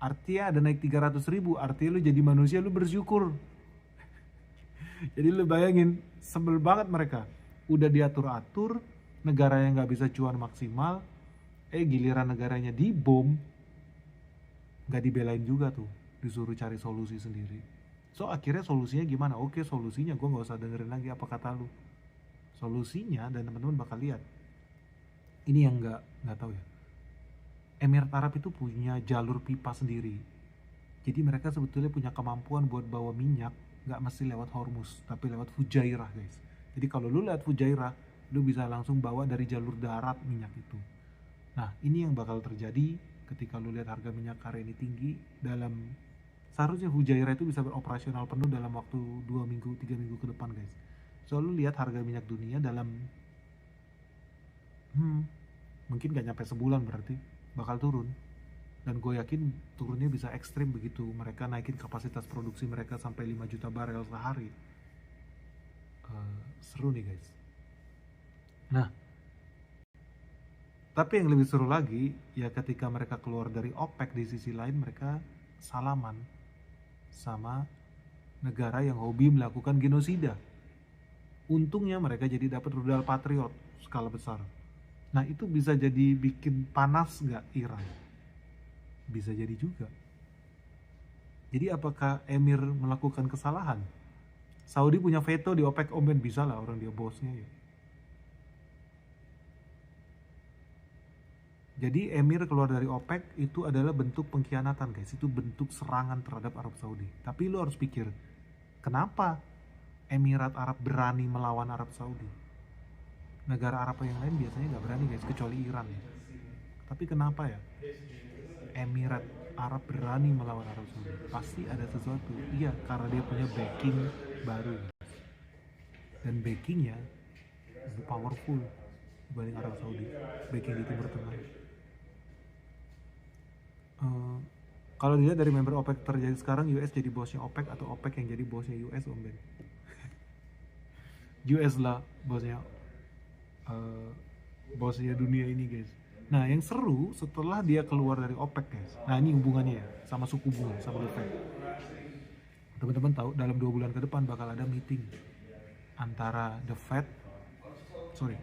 Artinya ada naik 300 ribu. Artinya lu jadi manusia, lu bersyukur. Jadi lu bayangin, sebel banget mereka. Udah diatur-atur, negara yang gak bisa cuan maksimal, giliran negaranya dibom, gak dibelain juga tuh, disuruh cari solusi sendiri. So akhirnya solusinya gimana? Oke, solusinya gue gak usah dengerin lagi apa kata lu. Solusinya, dan teman-teman bakal lihat, ini yang gak tahu ya, Emirat Arab itu punya jalur pipa sendiri. Jadi mereka sebetulnya punya kemampuan buat bawa minyak gak mesti lewat Hormuz, tapi lewat Fujairah guys. Jadi kalau lu lewat Fujairah, lu bisa langsung bawa dari jalur darat minyak itu. Nah ini yang bakal terjadi ketika lu lihat harga minyak hari ini tinggi dalam Seharusnya Fujairah itu bisa beroperasional penuh dalam waktu 2 minggu, 3 minggu ke depan guys. So lu lihat harga minyak dunia dalam mungkin gak nyampe sebulan berarti bakal turun. Dan gue yakin turunnya bisa ekstrim begitu mereka naikin kapasitas produksi mereka sampai 5 juta barel sehari. Seru nih guys. Nah, tapi yang lebih seru lagi ya ketika mereka keluar dari OPEC, di sisi lain mereka salaman sama negara yang hobi melakukan genosida. Untungnya mereka jadi dapat rudal Patriot skala besar. Nah itu bisa jadi bikin panas nggak Iran? Bisa jadi juga. Jadi apakah Emir melakukan kesalahan? Saudi punya veto di OPEC, Ben, bisa lah, orang dia bosnya ya. Jadi Emir keluar dari OPEC itu adalah bentuk pengkhianatan guys, itu bentuk serangan terhadap Arab Saudi. Tapi lu harus pikir, kenapa Emirat Arab berani melawan Arab Saudi? Negara Arab yang lain biasanya nggak berani guys, kecuali Iran ya. Tapi kenapa ya Emirat Arab berani melawan Arab Saudi? Pasti ada sesuatu. Iya, karena dia punya backing baru. Dan backingnya lebih powerful dibanding Arab Saudi. Backing di Timur Tengah. Kalau dilihat dari member OPEC terjadi sekarang, US jadi bosnya OPEC atau OPEC yang jadi bosnya US, Ben? US lah bosnya bosnya dunia ini guys. Nah yang seru setelah dia keluar dari OPEC guys, nah ini hubungannya ya sama suku bunga, sama The Fed. Teman-teman tahu dalam 2 bulan ke depan bakal ada meeting antara The Fed,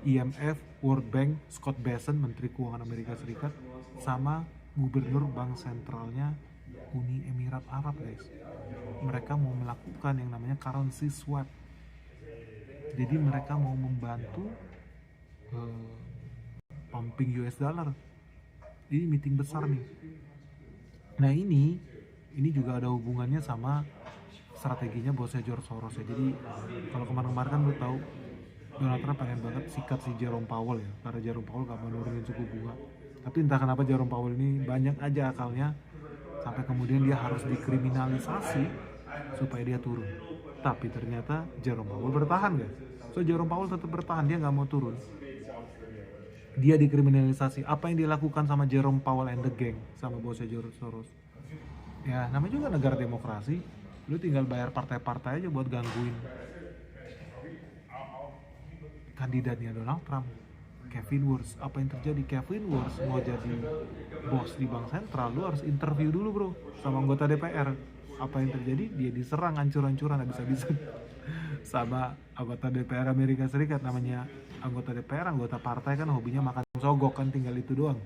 IMF, World Bank, Scott Bessent, Menteri Keuangan Amerika Serikat, sama Gubernur Bank Sentralnya Uni Emirat Arab guys. Mereka mau melakukan yang namanya currency swap. Jadi mereka mau membantu pumping US dollar. Ini meeting besar nih. Nah ini juga ada hubungannya sama strateginya bosnya George Soros ya. Jadi kalau kemarin-kemarin kan lu tahu Donald Trump pengen banget sikat si Jerome Powell ya, karena Jerome Powell gak mau nurunin suku bunga. Tapi entah kenapa Jerome Powell ini banyak aja akalnya sampai kemudian dia harus dikriminalisasi supaya dia turun. Tapi ternyata Jerome Powell bertahan guys. So Jerome Powell tetap bertahan, dia nggak mau turun. Dia dikriminalisasi. Apa yang dilakukan sama Jerome Powell and the gang sama bosnya George Soros? Ya namanya juga negara demokrasi. Lu tinggal bayar partai-partai aja buat gangguin kandidatnya Donald Trump, Kevin Wirtz. Apa yang terjadi? Kevin Wirtz mau jadi bos di bank sentral, lu harus interview dulu bro sama anggota DPR. Apa yang terjadi? Dia diserang hancur-hancuran habis-habisan sama anggota DPR Amerika Serikat. Namanya anggota DPR, anggota partai kan hobinya makan sogok kan, tinggal itu doang.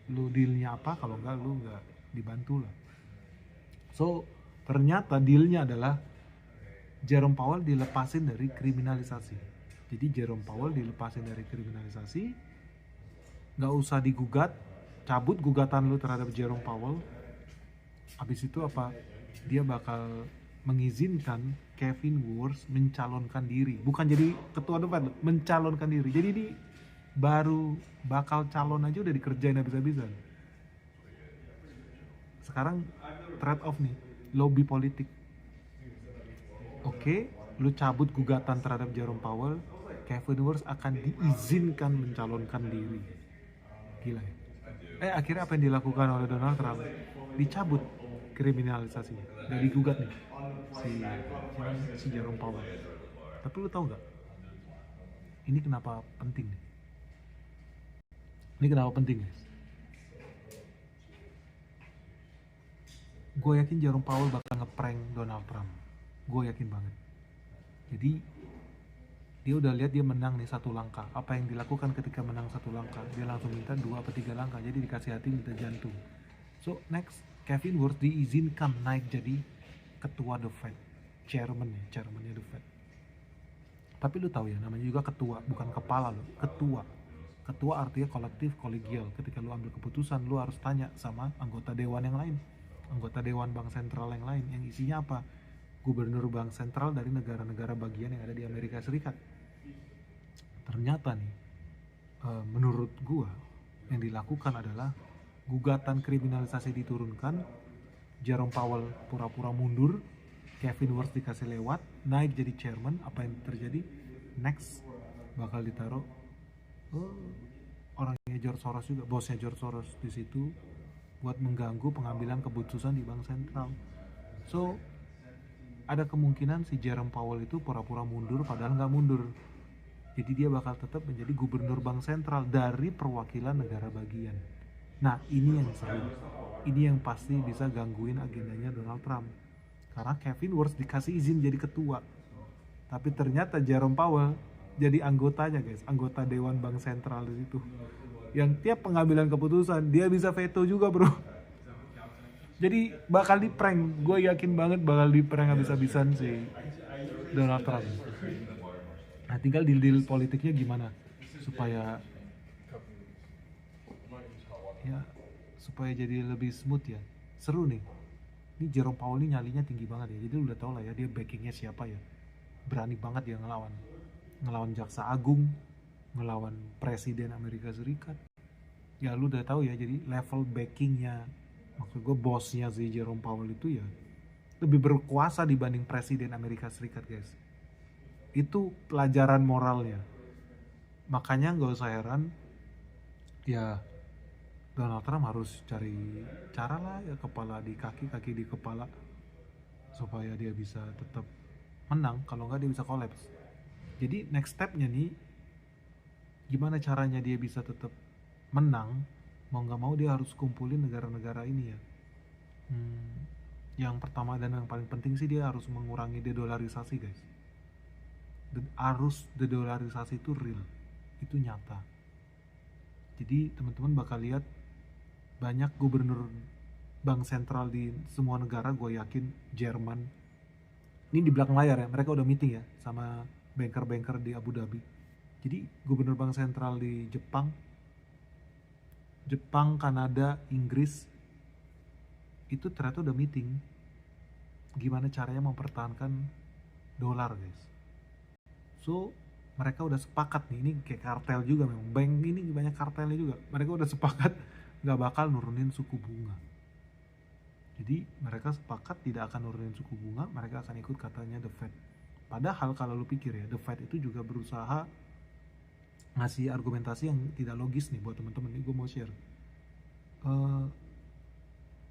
Lu dealnya apa? Kalau enggak lu enggak dibantu lah. So ternyata dealnya adalah Jerome Powell dilepasin dari kriminalisasi. Jadi Jerome Powell dilepasin dari kriminalisasi, nggak usah digugat, cabut gugatan lu terhadap Jerome Powell. Habis itu apa? Dia bakal mengizinkan Kevin Wirtz mencalonkan diri, bukan jadi ketua depan, mencalonkan diri. Jadi di baru bakal calon aja udah dikerjain habis-habisan. Sekarang trade off nih, lobby politik. Oke, lu cabut gugatan terhadap Jerome Powell, Kevin Wirtz akan diizinkan mencalonkan diri. Gila ya. Akhirnya apa yang dilakukan oleh Donald Trump? Dicabut kriminalisasinya. Gak digugat nih si Jerome Powell. Tapi lu tahu gak? Ini kenapa penting nih? Ini kenapa penting guys? Gue yakin Jerome Powell bakal ngeprank Donald Trump. Gue yakin banget. Jadi dia udah lihat dia menang nih 1 langkah. Apa yang dilakukan ketika menang 1 langkah? Dia langsung minta 2 atau 3 langkah. Jadi dikasih hati minta jantung. So next, Kevin Wirtz diizinkan naik jadi ketua The Fed, chairmannya The Fed. Tapi lu tahu ya, namanya juga ketua, bukan kepala lo, ketua. Ketua artinya kolektif, kolegial. Ketika lu ambil keputusan, lu harus tanya sama anggota dewan yang lain, anggota dewan bank sentral yang lain, yang isinya apa? Gubernur bank sentral dari negara-negara bagian yang ada di Amerika Serikat. Ternyata nih, menurut gua yang dilakukan adalah gugatan kriminalisasi diturunkan, Jerome Powell pura-pura mundur, Kevin Wirtz dikasih lewat, naik jadi chairman. Apa yang terjadi? Next bakal ditaruh orangnya George Soros juga, bosnya George Soros di situ buat mengganggu pengambilan keputusan di bank sentral. So ada kemungkinan si Jerome Powell itu pura-pura mundur padahal nggak mundur. Jadi dia bakal tetap menjadi gubernur bank sentral dari perwakilan negara bagian. Nah ini yang seru, ini yang pasti bisa gangguin agendanya Donald Trump. Karena Kevin Wirtz dikasih izin jadi ketua, tapi ternyata Jerome Powell jadi anggotanya guys, anggota Dewan Bank Sentral di situ. Yang tiap pengambilan keputusan dia bisa veto juga bro. Jadi bakal di prank, gue yakin banget bakal di prank habis-habisan si Donald Trump. Nah tinggal deal politiknya gimana supaya jadi lebih smooth ya. Seru nih. Ini Jerome Powell ini nyalinya tinggi banget ya. Jadi udah tau lah ya dia backingnya siapa ya. Berani banget dia ngelawan jaksa agung, ngelawan presiden Amerika Serikat. Ya lu udah tahu ya, jadi level backingnya, maksud gue bosnya si Jerome Powell itu ya lebih berkuasa dibanding presiden Amerika Serikat guys. Itu pelajaran moralnya. Makanya gak usah heran ya Donald Trump harus cari cara lah ya, kepala di kaki, kaki di kepala, supaya dia bisa tetap menang. Kalau nggak dia bisa collapse. Jadi next stepnya nih, gimana caranya dia bisa tetap menang. Mau nggak mau dia harus kumpulin negara-negara ini ya. Yang pertama dan yang paling penting sih dia harus mengurangi dedolarisasi guys. Arus dedolarisasi itu real, itu nyata. Jadi teman-teman bakal lihat banyak gubernur bank sentral di semua negara, gue yakin Jerman. Ini di belakang layar ya, mereka udah meeting ya sama banker-banker di Abu Dhabi. Jadi gubernur bank sentral di Jepang, Kanada, Inggris itu ternyata udah meeting gimana caranya mempertahankan dolar guys. So mereka udah sepakat nih, ini kayak kartel juga memang, bank ini banyak kartelnya juga. Mereka udah sepakat gak bakal nurunin suku bunga. Jadi mereka sepakat tidak akan nurunin suku bunga, mereka akan ikut katanya The Fed. Padahal kalau lu pikir ya, The Fed itu juga berusaha ngasih argumentasi yang tidak logis nih buat teman-teman. Ini gue mau share.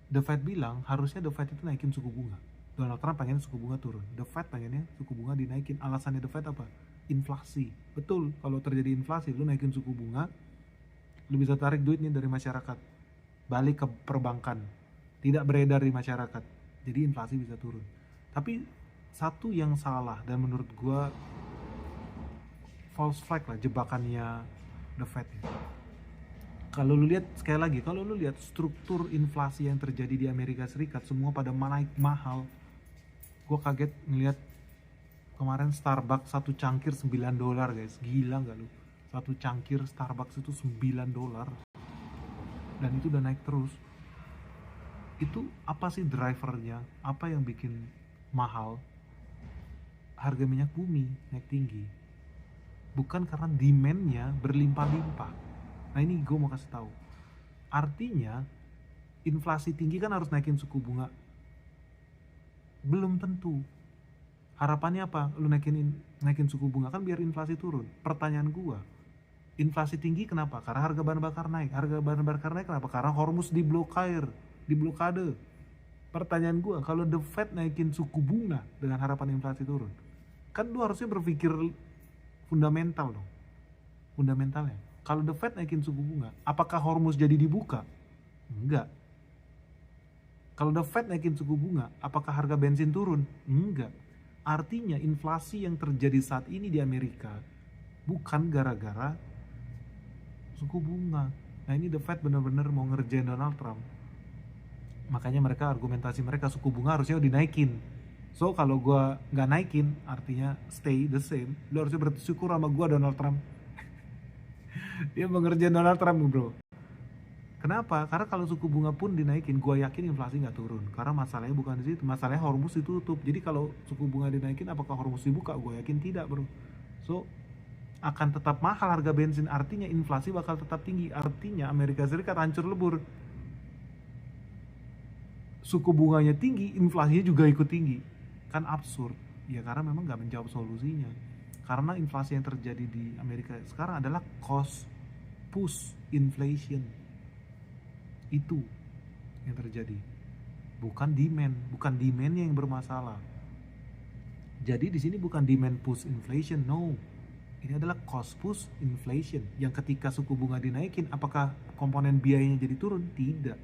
The Fed bilang harusnya The Fed itu naikin suku bunga. Donald Trump pengen suku bunga turun, The Fed pengennya suku bunga dinaikin. Alasannya The Fed apa? Inflasi. Betul, kalau terjadi inflasi lu naikin suku bunga, lu bisa tarik duit nih dari masyarakat balik ke perbankan, tidak beredar di masyarakat, jadi inflasi bisa turun. Tapi satu yang salah dan menurut gua false flag lah, jebakannya The Fed ya. Kalau lu lihat sekali lagi, kalau lu lihat struktur inflasi yang terjadi di Amerika Serikat, semua pada naik mahal. Gua kaget ngeliat kemarin Starbucks satu cangkir $9 guys, gila nggak lu? Satu cangkir Starbucks itu $9 dan itu udah naik terus. Itu apa sih drivernya? Apa yang bikin mahal? Harga minyak bumi naik tinggi, bukan karena demand-nya berlimpah-limpah. Nah ini gue mau kasih tahu, artinya inflasi tinggi kan harus naikin suku bunga. Belum tentu. Harapannya apa? Lu naikin suku bunga kan biar inflasi turun. Pertanyaan gue, inflasi tinggi kenapa? Karena harga bahan bakar naik. Harga bahan bakar naik kenapa? Karena Hormuz diblokade. Pertanyaan gue, kalau The Fed naikin suku bunga dengan harapan inflasi turun, kan lu harusnya berpikir fundamental dong. Fundamentalnya, kalau The Fed naikin suku bunga, apakah Hormuz jadi dibuka? Enggak. Kalau The Fed naikin suku bunga, apakah harga bensin turun? Enggak. Artinya inflasi yang terjadi saat ini di Amerika bukan gara-gara suku bunga. Nah ini The Fed benar-benar mau ngerjain Donald Trump. Makanya argumentasi mereka suku bunga harusnya dinaikin. So kalau gue nggak naikin, artinya stay the same. Lo harusnya bersyukur sama gue Donald Trump. Dia mau ngerjain Donald Trump bro. Kenapa? Karena kalau suku bunga pun dinaikin, gue yakin inflasi nggak turun. Karena masalahnya bukan di situ, masalahnya Hormuz ditutup. Jadi kalau suku bunga dinaikin, apakah Hormuz dibuka? Gue yakin tidak bro. So akan tetap mahal harga bensin, artinya inflasi bakal tetap tinggi, artinya Amerika Serikat hancur lebur. suku bunganya tinggi, inflasinya juga ikut tinggi. Kan absurd. Ya karena memang nggak menjawab solusinya. Karena inflasi yang terjadi di Amerika sekarang adalah cost push inflation. Itu yang terjadi. Bukan demandnya yang bermasalah. Jadi di sini bukan demand push inflation, no. Ini adalah cost push inflation yang ketika suku bunga dinaikin, apakah komponen biayanya jadi turun? Tidak.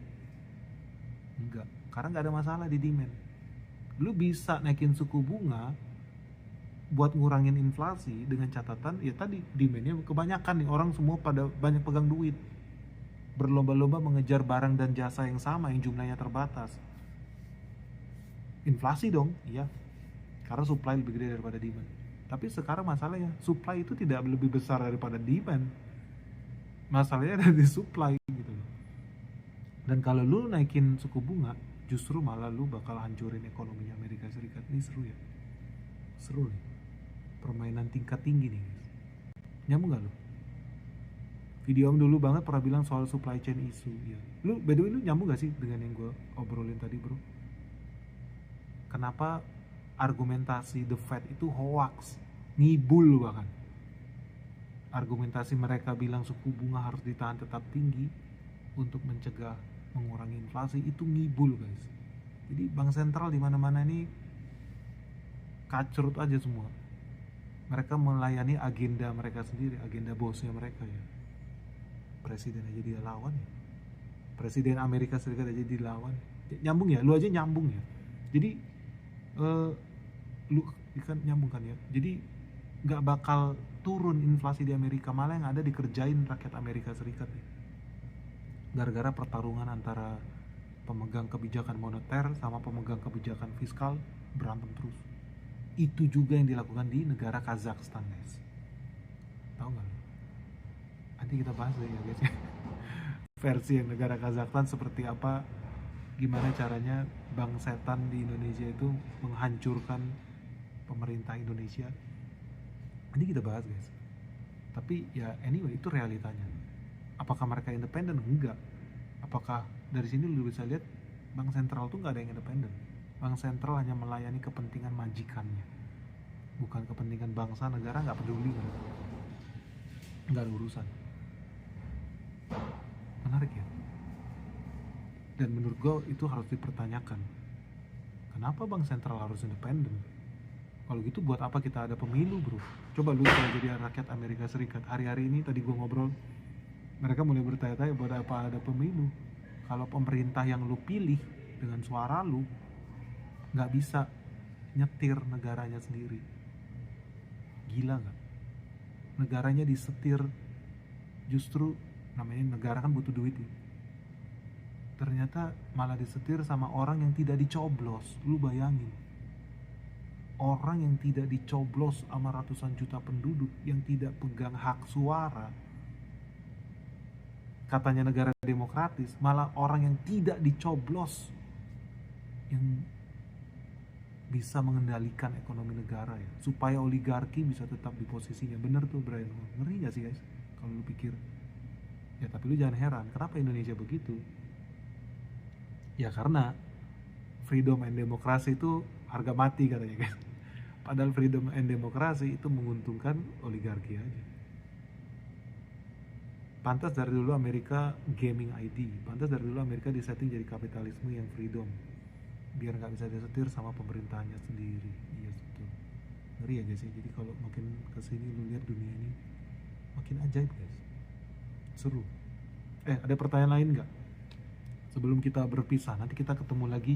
Enggak, karena nggak ada masalah di demand. Lu bisa naikin suku bunga buat ngurangin inflasi dengan catatan ya tadi demandnya kebanyakan nih, orang semua pada banyak pegang duit, berlomba-lomba mengejar barang dan jasa yang sama yang jumlahnya terbatas. Inflasi dong, iya, karena supply lebih gede daripada demand. Tapi sekarang masalahnya supply itu tidak lebih besar daripada demand, masalahnya ada di supply gitu. Dan kalau lu naikin suku bunga, justru malah lu bakal hancurin ekonominya Amerika Serikat. Ini seru ya, seru nih, permainan tingkat tinggi nih guys. Nyambung gak lu? Video om dulu banget pernah bilang soal supply chain issue ya. Lu by the way, lu nyambung gak sih dengan yang gue obrolin tadi bro? Kenapa argumentasi The Fed itu hoax, ngibul bahkan. Argumentasi mereka bilang suku bunga harus ditahan tetap tinggi untuk mencegah mengurangi inflasi, itu ngibul guys. Jadi bank sentral di mana-mana ini kacrut aja semua. Mereka melayani agenda mereka sendiri, agenda bosnya mereka ya. Presiden aja dia lawan ya. Presiden Amerika Serikat aja dilawan. Nyambung ya, lu aja nyambung ya. Jadi lu kan nyambung kan ya. Jadi nggak bakal turun inflasi di Amerika, malah yang ada dikerjain rakyat Amerika Serikat ya. Gara-gara pertarungan antara pemegang kebijakan moneter sama pemegang kebijakan fiskal berantem terus. Itu juga yang dilakukan di negara Kazakhstan guys. Tahu nggak? Nanti kita bahas deh ya guys. Versi yang negara Kazakhstan seperti apa, gimana caranya bank setan di Indonesia itu menghancurkan pemerintah Indonesia. Nanti kita bahas guys. Tapi ya anyway, itu realitanya. Apakah mereka independen? Enggak. Apakah dari sini lu bisa lihat bank sentral tuh nggak ada yang independen. Bank sentral hanya melayani kepentingan majikannya, bukan kepentingan bangsa, negara nggak peduli, nggak ada urusan. Menarik ya. Dan menurut gue itu harus dipertanyakan. Kenapa bank sentral harus independen? Kalau gitu buat apa kita ada pemilu bro? Coba lu kalau jadi rakyat Amerika Serikat hari-hari ini, tadi gue ngobrol, mereka mulai bertanya-tanya buat apa ada pemilu. Kalau pemerintah yang lu pilih dengan suara lu nggak bisa nyetir negaranya sendiri, gila nggak? Negaranya disetir, justru namanya negara kan butuh duit ya. Ternyata malah disetir sama orang yang tidak dicoblos. Lu bayangin, orang yang tidak dicoblos sama ratusan juta penduduk, yang tidak pegang hak suara, katanya negara demokratis, malah orang yang tidak dicoblos yang bisa mengendalikan ekonomi negara ya, supaya oligarki bisa tetap di posisinya. Bener tuh Brian, ngeri gak sih guys kalau lu pikir ya? Tapi lu jangan heran kenapa Indonesia begitu ya, karena freedom and demokrasi itu harga mati katanya guys. Padahal freedom and demokrasi itu menguntungkan oligarki aja. Pantas dari dulu Amerika gaming ID, pantas dari dulu Amerika disetting jadi kapitalisme yang freedom, biar nggak bisa disetir sama pemerintahnya sendiri. Iya betul, ngeri aja sih. Jadi kalau makin kesini lu lihat dunia ini makin ajaib guys, seru. Ada pertanyaan lain nggak sebelum kita berpisah? Nanti kita ketemu lagi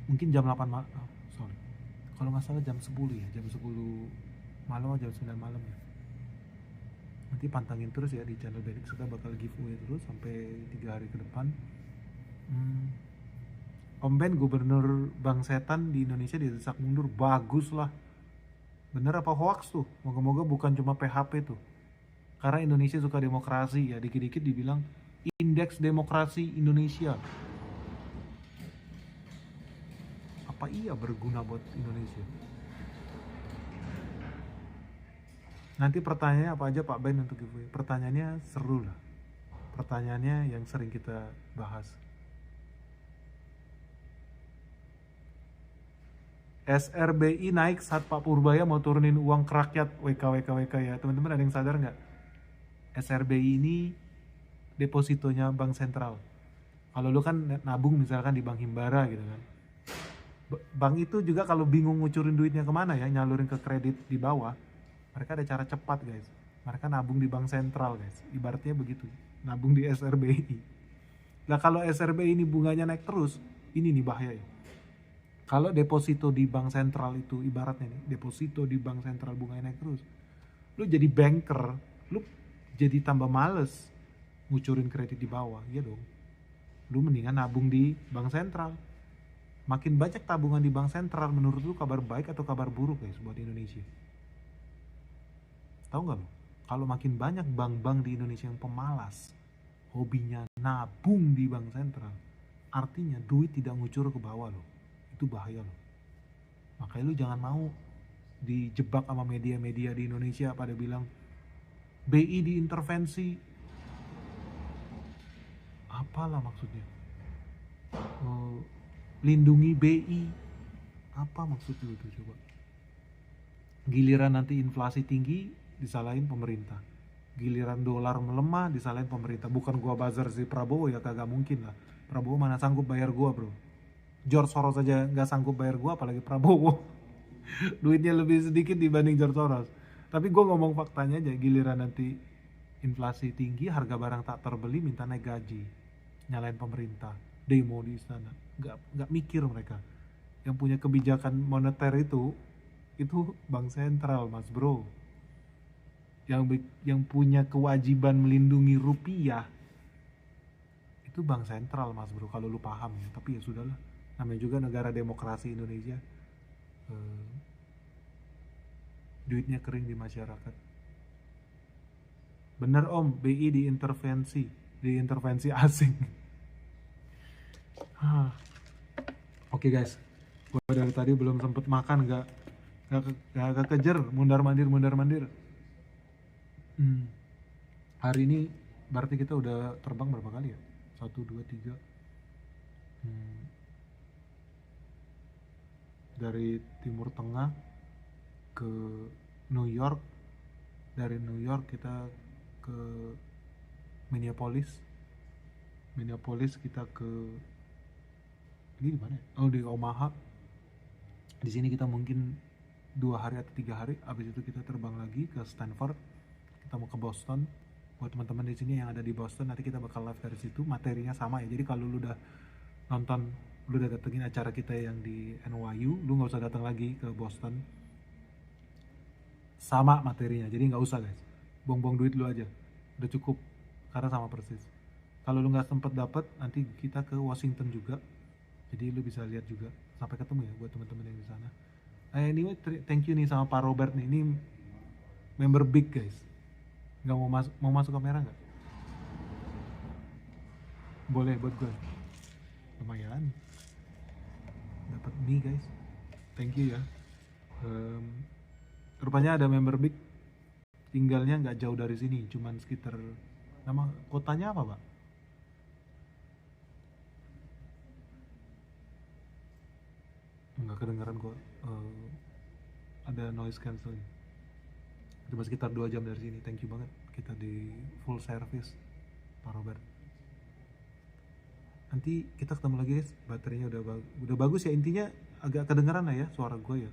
mungkin jam 8 kalau nggak salah jam 10 ya, jam 10 malam atau jam 9 malam ya. Nanti pantangin terus ya di channel Benix, kita bakal giveaway terus sampai 3 hari ke depan. Om Ben, gubernur Bank Setan di Indonesia didesak mundur, bagus lah. Bener apa hoax tuh? Moga-moga bukan cuma PHP tuh. Karena Indonesia suka demokrasi ya, dikit-dikit dibilang indeks demokrasi Indonesia. Apa iya berguna buat Indonesia? Nanti pertanyaannya apa aja Pak Ben untuk giveaway? Pertanyaannya seru lah. Pertanyaannya yang sering kita bahas. SRBI naik saat Pak Purbaya mau turunin uang ke rakyat. WK ya. Teman-teman ada yang sadar nggak? SRBI ini depositonya Bank Sentral. Kalau lu kan nabung misalkan di Bank Himbara gitu kan. Bank itu juga kalau bingung ngucurin duitnya kemana ya, nyalurin ke kredit di bawah, mereka ada cara cepat guys. Mereka nabung di Bank Sentral guys. Ibaratnya begitu. Nabung di SRBI. Nah kalau SRBI ini bunganya naik terus, ini nih bahaya ya. Kalau deposito di bank sentral itu ibaratnya nih, deposito di bank sentral bunganya naik terus, lu jadi banker, lu jadi tambah males ngucurin kredit di bawah, iya dong. Lu mendingan nabung di bank sentral. Makin banyak tabungan di bank sentral, menurut lu kabar baik atau kabar buruk guys buat Indonesia? Tahu nggak lu? Kalau makin banyak bank-bank di Indonesia yang pemalas, hobinya nabung di bank sentral, artinya duit tidak ngucur ke bawah loh. Itu bahaya loh. Makanya lu jangan mau dijebak sama media-media di Indonesia pada bilang BI diintervensi. Apalah maksudnya? Lindungi BI. Apa maksudnya itu coba? Giliran nanti inflasi tinggi disalahin pemerintah. Giliran dolar melemah disalahin pemerintah. Bukan gua buzzer si Prabowo ya, kagak mungkin lah. Prabowo mana sanggup bayar gua bro. George Soros aja nggak sanggup bayar gua, apalagi Prabowo. Duitnya lebih sedikit dibanding George Soros. Tapi gue ngomong faktanya aja, giliran nanti inflasi tinggi, harga barang tak terbeli, minta naik gaji, nyalain pemerintah, demo di istana. Nggak mikir mereka. Yang punya kebijakan moneter itu bank sentral mas bro. Yang punya kewajiban melindungi rupiah itu bank sentral mas bro, kalau lu paham ya. Tapi ya sudahlah, namanya juga negara demokrasi Indonesia. Duitnya kering di masyarakat. Bener om, BI diintervensi asing. Oke guys, gue dari tadi belum sempet makan, gak kejar, mundar mandir. Hari ini berarti kita udah terbang berapa kali ya? 1, 2, 3. Dari Timur Tengah ke New York, dari New York kita ke Minneapolis kita ke ini di mana? Oh di Omaha. Di sini kita mungkin 2 hari atau 3 hari. Abis itu kita terbang lagi ke Stanford. Kita mau ke Boston. Buat teman-teman di sini yang ada di Boston, nanti kita bakal live dari situ. Materinya sama ya. Jadi kalau lu udah nonton, lu udah datengin acara kita yang di NYU, lu nggak usah datang lagi ke Boston. Sama materinya, jadi nggak usah guys, buang-buang duit lu aja, udah cukup, karena sama persis. Kalau lu nggak sempet dapet, nanti kita ke Washington juga, jadi lu bisa lihat juga. Sampai ketemu ya buat teman-teman yang di sana. Anyway, thank you nih sama Pak Robert nih, ini member big guys. Nggak mau masuk kamera nggak? Boleh buat gue, lumayan dapat mie guys, thank you ya. Rupanya ada member big, tinggalnya nggak jauh dari sini, cuman sekitar, nama kotanya apa pak? Nggak kedengeran kok, ada noise cancelling. Cuma sekitar 2 jam dari sini. Thank you banget, kita di full service Pak Robert. Nanti kita ketemu lagi guys, baterainya udah bagus ya, intinya agak kedengeran lah ya suara gue ya.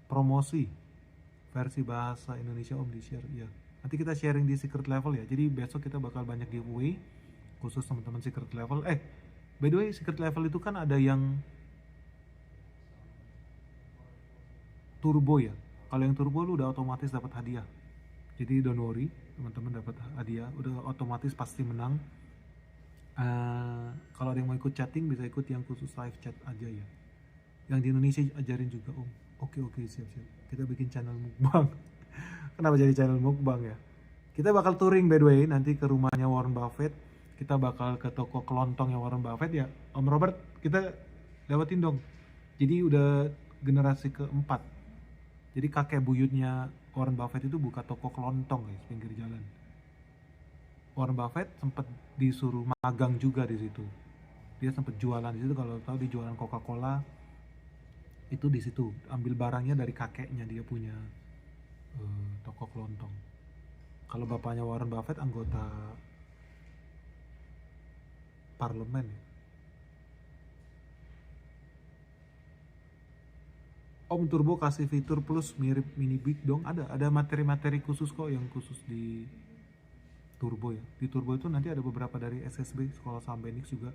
Promosi versi bahasa Indonesia om di share ya. Nanti kita sharing di secret level ya. Jadi besok kita bakal banyak giveaway khusus teman-teman secret level. By the way, secret level itu kan ada yang turbo ya. Kalau yang turbo lu udah otomatis dapat hadiah. Jadi don't worry, teman-teman dapat hadiah, udah otomatis pasti menang. Kalau ada yang mau ikut chatting bisa ikut yang khusus live chat aja ya. Yang di Indonesia ajarin juga om. Oke siap. Kita bikin channel mukbang. Kenapa jadi channel mukbang ya? Kita bakal touring by the way nanti ke rumahnya Warren Buffett. Kita bakal ke toko kelontongnya Warren Buffett ya. Om Robert, kita lewatin dong. Jadi udah generasi keempat. Jadi kakek buyutnya Warren Buffett itu buka toko kelontong guys, pinggir jalan. Warren Buffett sempat disuruh magang juga di situ. Dia sempat jualan di situ, kalau tahu di jualan Coca-Cola. Itu di situ ambil barangnya dari kakeknya, dia punya toko kelontong. Kalau bapaknya Warren Buffett anggota parlemen ya. Om Turbo kasih fitur plus mirip Mini Big dong. Ada materi-materi khusus kok yang khusus di Turbo ya. Di Turbo itu nanti ada beberapa dari SSB, Sekolah Saham Benix juga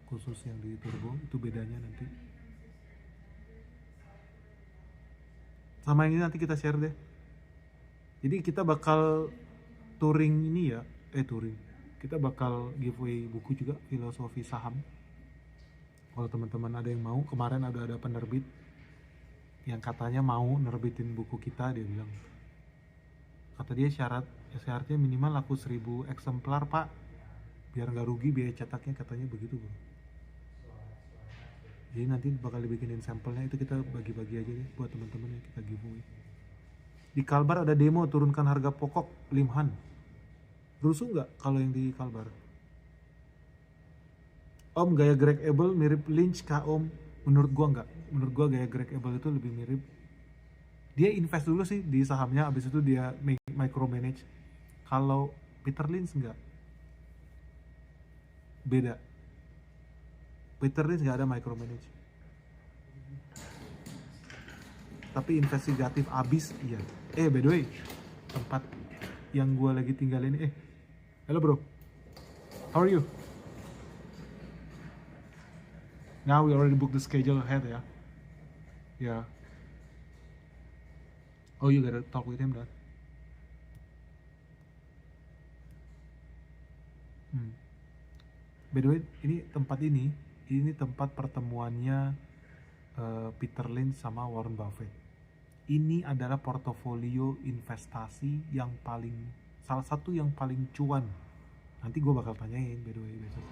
khusus yang di Turbo. Itu bedanya nanti. Sama yang ini nanti kita share deh. Jadi kita bakal touring ini ya, touring. Kita bakal giveaway buku juga, Filosofi Saham. Kalau teman-teman ada yang mau, kemarin ada penerbit yang katanya mau nerbitin buku kita, dia bilang, kata dia syaratnya minimal laku 1000 eksemplar pak, biar nggak rugi biaya cetaknya, katanya begitu bro. Jadi nanti bakal dibikinin sampelnya, itu kita bagi-bagi aja deh buat teman-teman yang kita giveaway. Di Kalbar ada demo turunkan harga pokok Limhan. Rusuh nggak kalau yang di Kalbar? Om, gaya Greg Abel mirip Lynch kah om? Menurut gua nggak. Menurut gua gaya Greg Abel itu lebih mirip, dia invest dulu sih di sahamnya, abis itu dia micromanage. Kalau Peter Lynch nggak, beda. Peter Lynch nggak ada micromanage, tapi investigatif abis iya. By the way, tempat yang gua lagi tinggal ini, hello bro, how are you? Now we already booked the schedule ahead ya. Yeah. Oh, you gotta talk with him then. By the way, ini tempat pertemuannya Peter Lynch sama Warren Buffett. Ini adalah portofolio investasi yang salah satu yang paling cuan. Nanti gue bakal tanyain by the way besok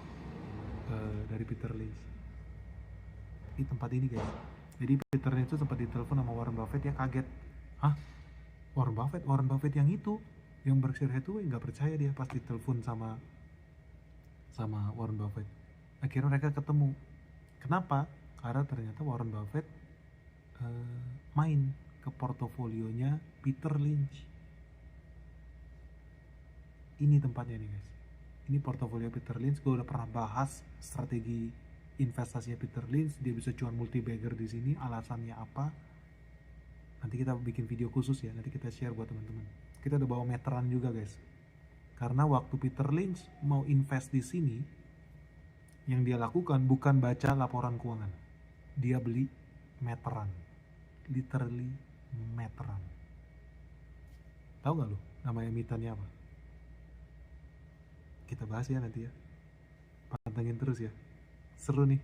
dari Peter Lynch. Di tempat ini guys. Jadi Peter Lynch itu sempat ditelepon sama Warren Buffett, ya kaget. Hah? Warren Buffett yang itu, yang Berkshire Hathaway, nggak percaya dia pas ditelepon sama Warren Buffett. Akhirnya mereka ketemu. Kenapa? Karena ternyata Warren Buffett main ke portofolionya Peter Lynch. Ini tempatnya nih guys. Ini portofolio Peter Lynch. Gue udah pernah bahas strategi investasinya Peter Lynch. Dia bisa cuan multi-bagger di sini. Alasannya apa? Nanti kita bikin video khusus ya. Nanti kita share buat teman-teman. Kita udah bawa meteran juga guys. Karena waktu Peter Lynch mau invest di sini, yang dia lakukan bukan baca laporan keuangan. Dia beli meteran. Literally meteran. Tahu nggak lo nama emitennya apa? Kita bahas ya nanti ya. Pantengin terus ya. Seru nih.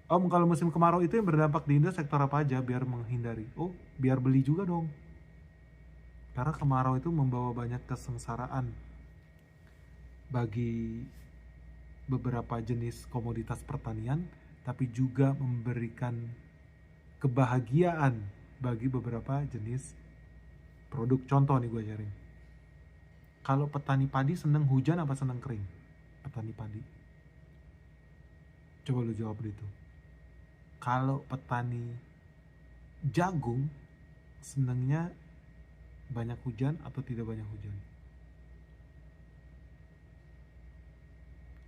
Om, kalau musim kemarau itu yang berdampak di Indo sektor apa aja biar menghindari? Oh, biar beli juga dong. Karena kemarau itu membawa banyak kesengsaraan bagi beberapa jenis komoditas pertanian, tapi juga memberikan kebahagiaan bagi beberapa jenis produk. Contoh nih gue sharing. Kalau petani padi seneng hujan apa seneng kering? Petani padi. Coba lu jawab itu. Kalau petani jagung senengnya banyak hujan atau tidak banyak hujan?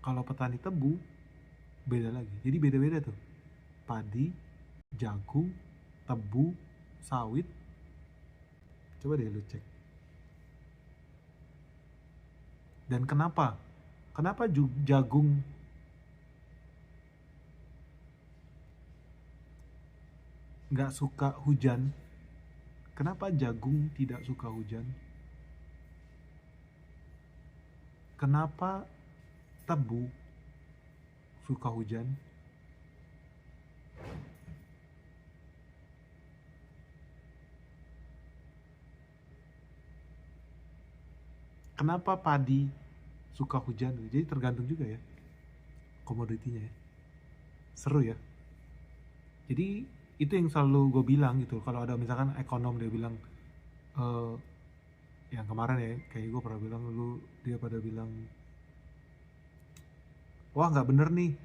Kalau petani tebu beda lagi. Jadi beda-beda tuh. Padi, jagung, tebu, sawit. Coba deh lu cek. Dan kenapa jagung nggak suka hujan? Kenapa jagung tidak suka hujan? Kenapa tebu suka hujan? Kenapa padi suka hujan? Jadi tergantung juga ya komoditinya ya. Seru ya. Jadi itu yang selalu gue bilang gitu. Kalau ada misalkan ekonom dia bilang yang kemarin ya, kayak gue pernah bilang dulu, dia pada bilang, wah nggak bener nih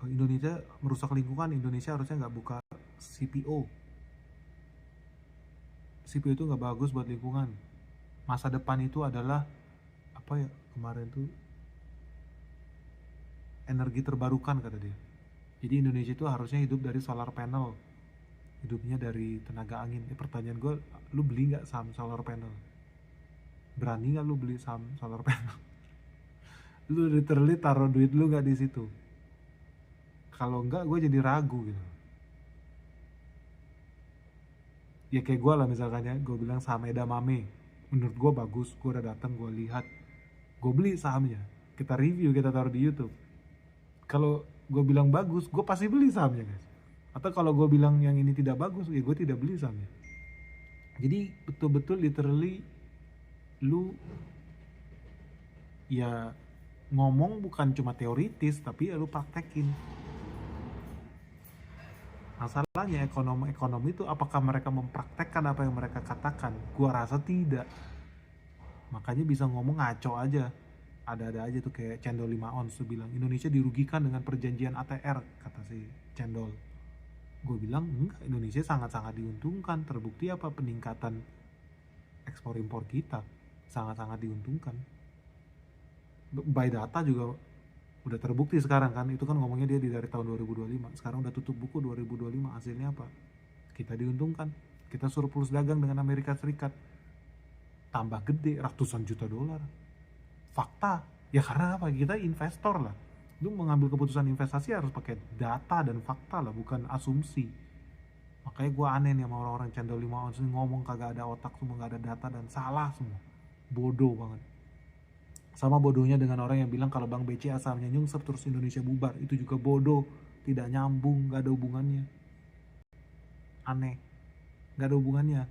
Indonesia merusak lingkungan, Indonesia harusnya nggak buka CPO. CPO itu nggak bagus buat lingkungan. Masa depan itu adalah apa ya, kemarin tuh energi terbarukan kata dia. Jadi Indonesia itu harusnya hidup dari solar panel, hidupnya dari tenaga angin. Pertanyaan gue, lu beli nggak saham solar panel? Berani nggak lu beli saham solar panel? Lu literally taruh duit lu nggak di situ? Kalau nggak, gue jadi ragu gitu. Ya kayak gue lah misalkan ya, gue bilang saham edamame, menurut gue bagus, gue udah datang, gue lihat, gue beli sahamnya, kita review, kita taruh di YouTube. Kalau gue bilang bagus, gue pasti beli sahamnya guys. Atau kalau gue bilang yang ini tidak bagus, ya gue tidak beli sahamnya. Jadi betul-betul literally lu ya ngomong bukan cuma teoritis, tapi ya lu praktekin. Masalahnya ekonomi itu apakah mereka mempraktekkan apa yang mereka katakan? Gua rasa tidak. Makanya bisa ngomong ngaco aja. Ada-ada aja tuh kayak Cendol 5 ons tuh bilang Indonesia dirugikan dengan perjanjian ATR, kata si Cendol. Gue bilang enggak, Indonesia sangat-sangat diuntungkan. Terbukti apa, peningkatan ekspor impor kita sangat-sangat diuntungkan. By data juga udah terbukti sekarang kan, itu kan ngomongnya dia dari tahun 2025, sekarang udah tutup buku 2025, hasilnya apa? Kita diuntungkan, kita surplus dagang dengan Amerika Serikat, tambah gede ratusan juta dolar. Fakta ya, karena apa? Kita investor lah, lu mengambil keputusan investasi harus pakai data dan fakta lah, bukan asumsi. Makanya gue aneh nih sama orang-orang Cendol 5 ons ngomong kagak ada otak, semua gak ada data dan salah semua, bodoh banget. Sama bodohnya dengan orang yang bilang kalau Bank BCA sahamnya nyungsep terus Indonesia bubar. Itu juga bodoh, tidak nyambung, gak ada hubungannya. Aneh, gak ada hubungannya.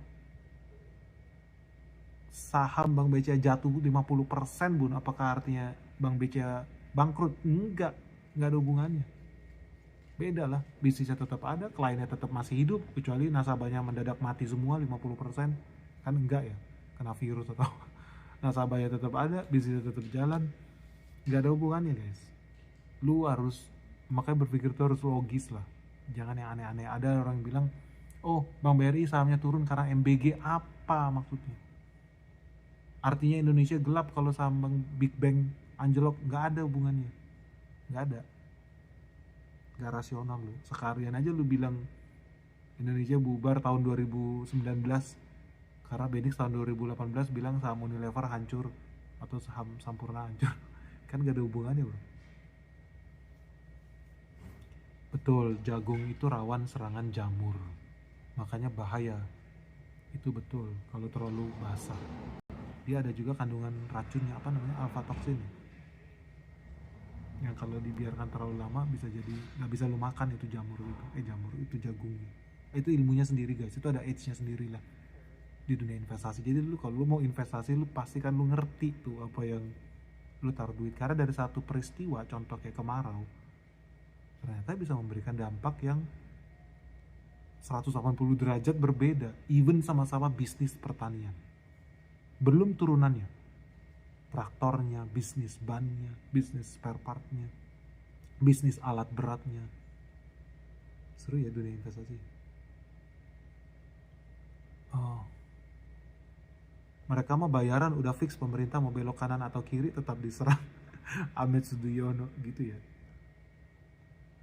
Saham Bank BCA jatuh 50% bun, apakah artinya Bank BCA bangkrut? Enggak, gak ada hubungannya. Beda lah, bisnisnya tetap ada, kliennya tetap masih hidup, kecuali nasabahnya mendadak mati semua 50%. Kan enggak ya, kena virus atau nasabahnya tetap ada, bisnisnya tetap jalan. Gak ada hubungannya guys. Lu harus, makanya berpikir tuh harus logis lah, jangan yang aneh-aneh. Ada orang yang bilang, oh Bank BRI sahamnya turun karena MBG. Apa maksudnya? Artinya Indonesia gelap kalau saham Bank Big Bang anjlok? Gak ada hubungannya, gak ada. Gak rasional lu. Sekalian aja lu bilang Indonesia bubar tahun 2019 karena Benix tahun 2018 bilang saham Unilever hancur atau saham Sampurna hancur. Kan gak ada hubungannya bro. Betul, jagung itu rawan serangan jamur, makanya bahaya. Itu betul, kalau terlalu basah. Dia ada juga kandungan racunnya, apa namanya, alpha toxin, yang kalau dibiarkan terlalu lama bisa jadi gak bisa lu makan itu jamur itu jagungnya. Itu ilmunya sendiri guys, itu ada age-nya sendiri lah di dunia investasi. Jadi lu kalau lu mau investasi, lu pastikan lu ngerti tuh apa yang lu taruh duit, karena dari satu peristiwa, contoh kayak kemarau, ternyata bisa memberikan dampak yang 180 derajat berbeda, even sama-sama bisnis pertanian. Belum turunannya, traktornya, bisnis bannya, bisnis spare partnya, bisnis alat beratnya. Seru ya dunia investasi. Oh, mereka mah bayaran udah fix, pemerintah mau belok kanan atau kiri tetap diserang. Ahmed Sudiono gitu ya.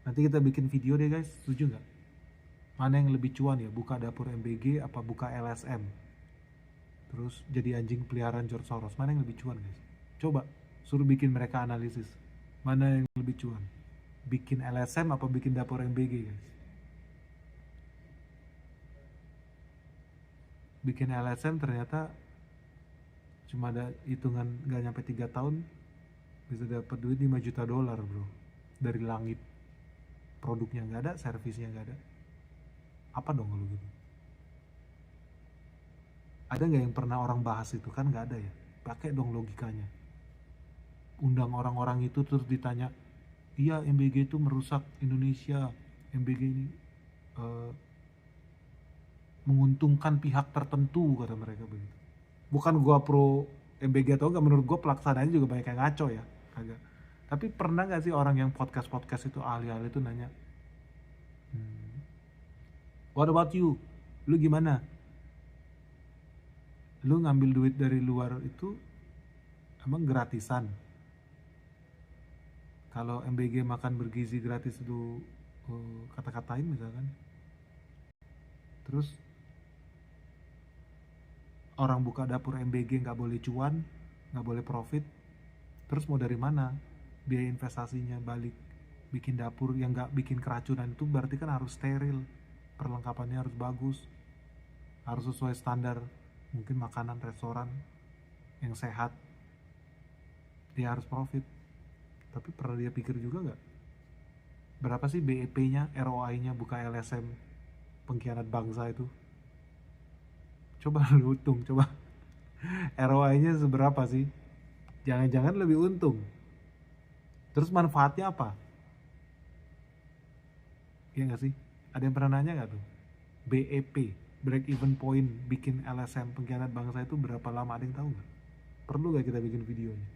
Nanti kita bikin video deh guys, setuju nggak? Mana yang lebih cuan ya, buka dapur MBG apa buka LSM? Terus jadi anjing peliharaan George Soros, mana yang lebih cuan guys? Coba suruh bikin mereka analisis, mana yang lebih cuan, bikin LSM apa bikin dapur MBG guys? Bikin LSM ternyata cuma ada hitungan gak nyampe 3 tahun bisa dapat duit 5 juta dolar bro, dari langit. Produknya nggak ada, servisnya nggak ada, apa dong kalau gitu? Ada nggak yang pernah orang bahas itu? Kan nggak ada ya. Pakai dong logikanya, undang orang-orang itu terus ditanya, iya MBG itu merusak Indonesia, MBG ini menguntungkan pihak tertentu, kata mereka begitu. Bukan gua pro MBG atau enggak, menurut gua pelaksanaannya juga banyak yang ngaco ya, kagak. Tapi pernah nggak sih orang yang podcast itu ahli-ahli itu nanya, what about you? Lu gimana? Lu ngambil duit dari luar itu emang gratisan? Kalau MBG makan bergizi gratis lu kata-katain misalkan. Terus orang buka dapur MBG nggak boleh cuan, nggak boleh profit. Terus mau dari mana biaya investasinya balik bikin dapur yang nggak bikin keracunan? Itu berarti kan harus steril, perlengkapannya harus bagus, harus sesuai standar mungkin makanan restoran yang sehat. Dia harus profit. Tapi pernah dia pikir juga nggak berapa sih BEP-nya, ROI-nya buka LSM pengkhianat bangsa itu? Coba lu hitung, coba ROI-nya seberapa sih? Jangan-jangan lebih untung. Terus manfaatnya apa? Iya nggak sih? Ada yang pernah nanya nggak tuh? BEP, break even point, bikin LSM pengkhianat bangsa itu berapa lama? Ada yang tahu nggak? Perlu nggak kita bikin videonya?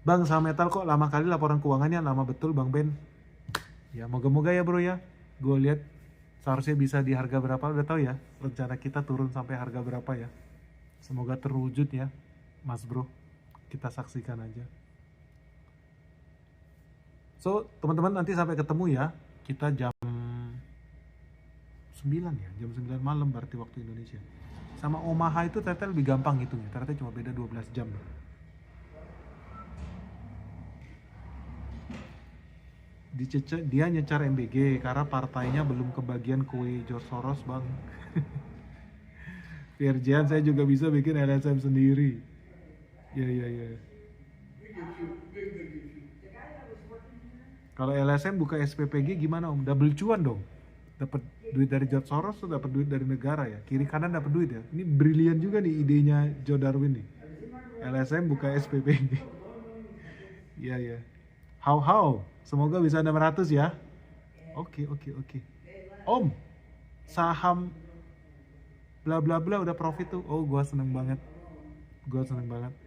Bang, saham metal kok lama kali laporan keuangannya, lama betul Bang Ben. Ya moga-moga ya bro ya. Gue lihat seharusnya bisa di harga berapa, udah tahu ya rencana kita turun sampai harga berapa ya. Semoga terwujud ya Mas Bro. Kita saksikan aja. So teman-teman nanti sampai ketemu ya. Kita jam 9 ya, jam 9 malam berarti waktu Indonesia. Sama Omaha itu ternyata lebih gampang hitungnya, ternyata cuma beda 12 jam. Dia nyecar MBG karena partainya belum kebagian kue George Soros bang. Virgian saya juga bisa bikin LSM sendiri. Ya. Kalau LSM buka SPPG gimana om? Double cuan dong. Dapat duit dari George Soros tuh, dapat duit dari negara ya. Kiri kanan dapat duit ya. Ini brilian juga nih idenya Joe Darwin nih. LSM buka SPPG. Ya. How. Semoga bisa 600 ya. Oke. Om, saham bla bla bla udah profit tuh. Oh, gua seneng banget.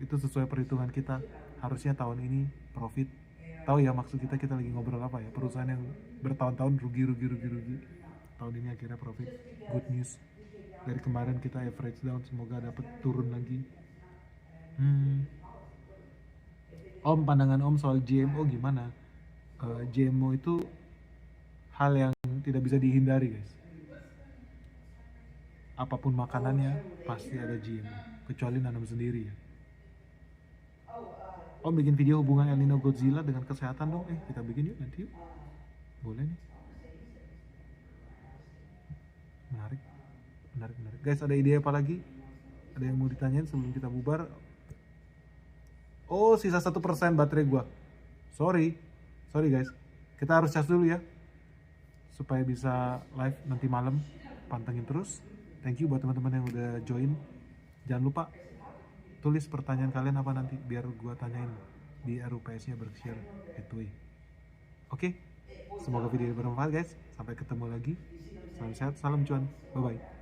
Itu sesuai perhitungan kita. Harusnya tahun ini profit. Tahu ya maksud kita lagi ngobrol apa ya? Perusahaan yang bertahun-tahun rugi. Tahun ini akhirnya profit. Good news. Dari kemarin kita average down, semoga dapat turun lagi. Om, pandangan Om soal GMO gimana? GMO itu hal yang tidak bisa dihindari guys. Apapun makanannya pasti ada GMO, kecuali nanam sendiri ya. Om bikin video hubungan El Nino Godzilla dengan kesehatan dong. Kita bikin yuk nanti yuk. Boleh nih. Menarik. Guys, ada ide apa lagi? Ada yang mau ditanyain sebelum kita bubar? Oh, sisa 1% baterai gua. Sorry guys, kita harus cas dulu ya supaya bisa live nanti malam. Pantengin terus. Thank you buat teman-teman yang udah join. Jangan lupa tulis pertanyaan kalian apa nanti biar gua tanyain di RUPS nya Berkshire Hathaway. Oke, semoga video ini bermanfaat guys. Sampai ketemu lagi. Salam sehat, salam cuan, bye bye.